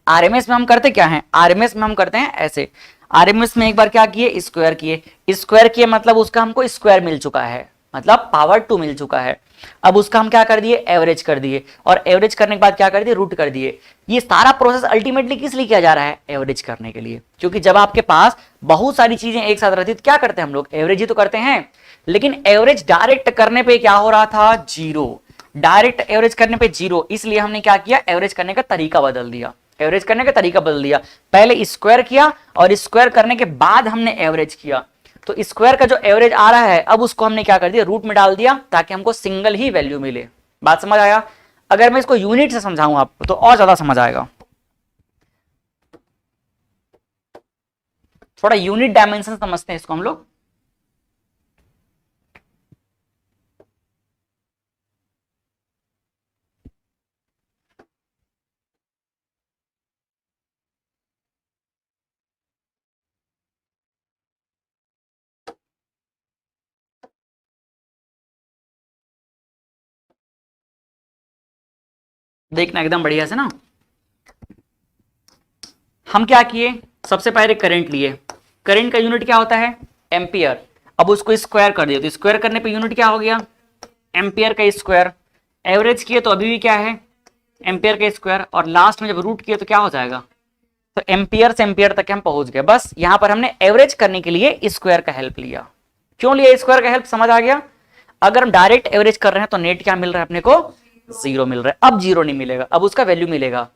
आरएमएस में हम करते क्या है? आरएमएस में हम करते हैं ऐसे, आरएमएस में एक बार क्या किए? स्क्वायर किए। स्क्वायर किए मतलब उसका हमको स्क्वायर मिल चुका है, मतलब पावर 2 मिल चुका है। अब उसका हम क्या कर दिए? एवरेज कर दिए। और एवरेज करने के बाद क्या कर दिए? रूट कर दिए। ये सारा प्रोसेस अल्टीमेटली किस लिए किया जा रहा है? एवरेज करने के लिए। क्योंकि जब आपके पास बहुत सारी चीजें एक साथ रहती है तो क्या करते हैं हम लोग? एवरेज ही तो करते हैं। लेकिन एवरेज डायरेक्ट करने पे क्या हो रहा था? जीरो। डायरेक्ट एवरेज करने पे जीरो, इसलिए हमने क्या किया? एवरेज करने का तरीका बदल दिया। एवरेज करने का तरीका बदल दिया। पहले स्क्वायर किया और स्क्वायर करने के बाद हमने एवरेज किया। तो स्क्वायर का जो एवरेज आ रहा है अब उसको हमने क्या कर दिया? रूट में डाल दिया ताकि हमको सिंगल ही वैल्यू मिले। बात समझ आया? अगर मैं इसको यूनिट से समझाऊं आपको तो और ज्यादा समझ आएगा। थोड़ा यूनिट डायमेंशन समझते हैं इसको हम लोग। देखना एकदम बढ़िया से ना। हम क्या किए? सबसे पहले करंट लिए। करंट का यूनिट क्या होता है? एम्पियर। अब उसको स्क्वायर कर दिया तो स्क्वायर करने पे यूनिट क्या हो गया? एम्पियर का स्क्वायर। एवरेज किए तो अभी भी क्या है? एम्पियर का स्क्वायर। और लास्ट में जब रूट किए तो क्या हो जाएगा? तो एम्पियर से एम्पियर तक हम पहुंच गए। बस यहां पर हमने एवरेज करने के लिए स्क्वायर का हेल्प लिया। क्यों लिया स्क्वायर का हेल्प? समझ आ गया? अगर हम डायरेक्ट एवरेज कर रहे हैं तो नेट क्या मिल रहा है अपने को? जीरो मिल रहा है, अब जीरो नहीं मिलेगा, अब उसका वैल्यू मिलेगा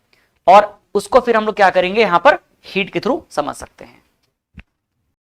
और उसको फिर हम लोग क्या करेंगे, यहां पर हीट के थ्रू समझ सकते हैं।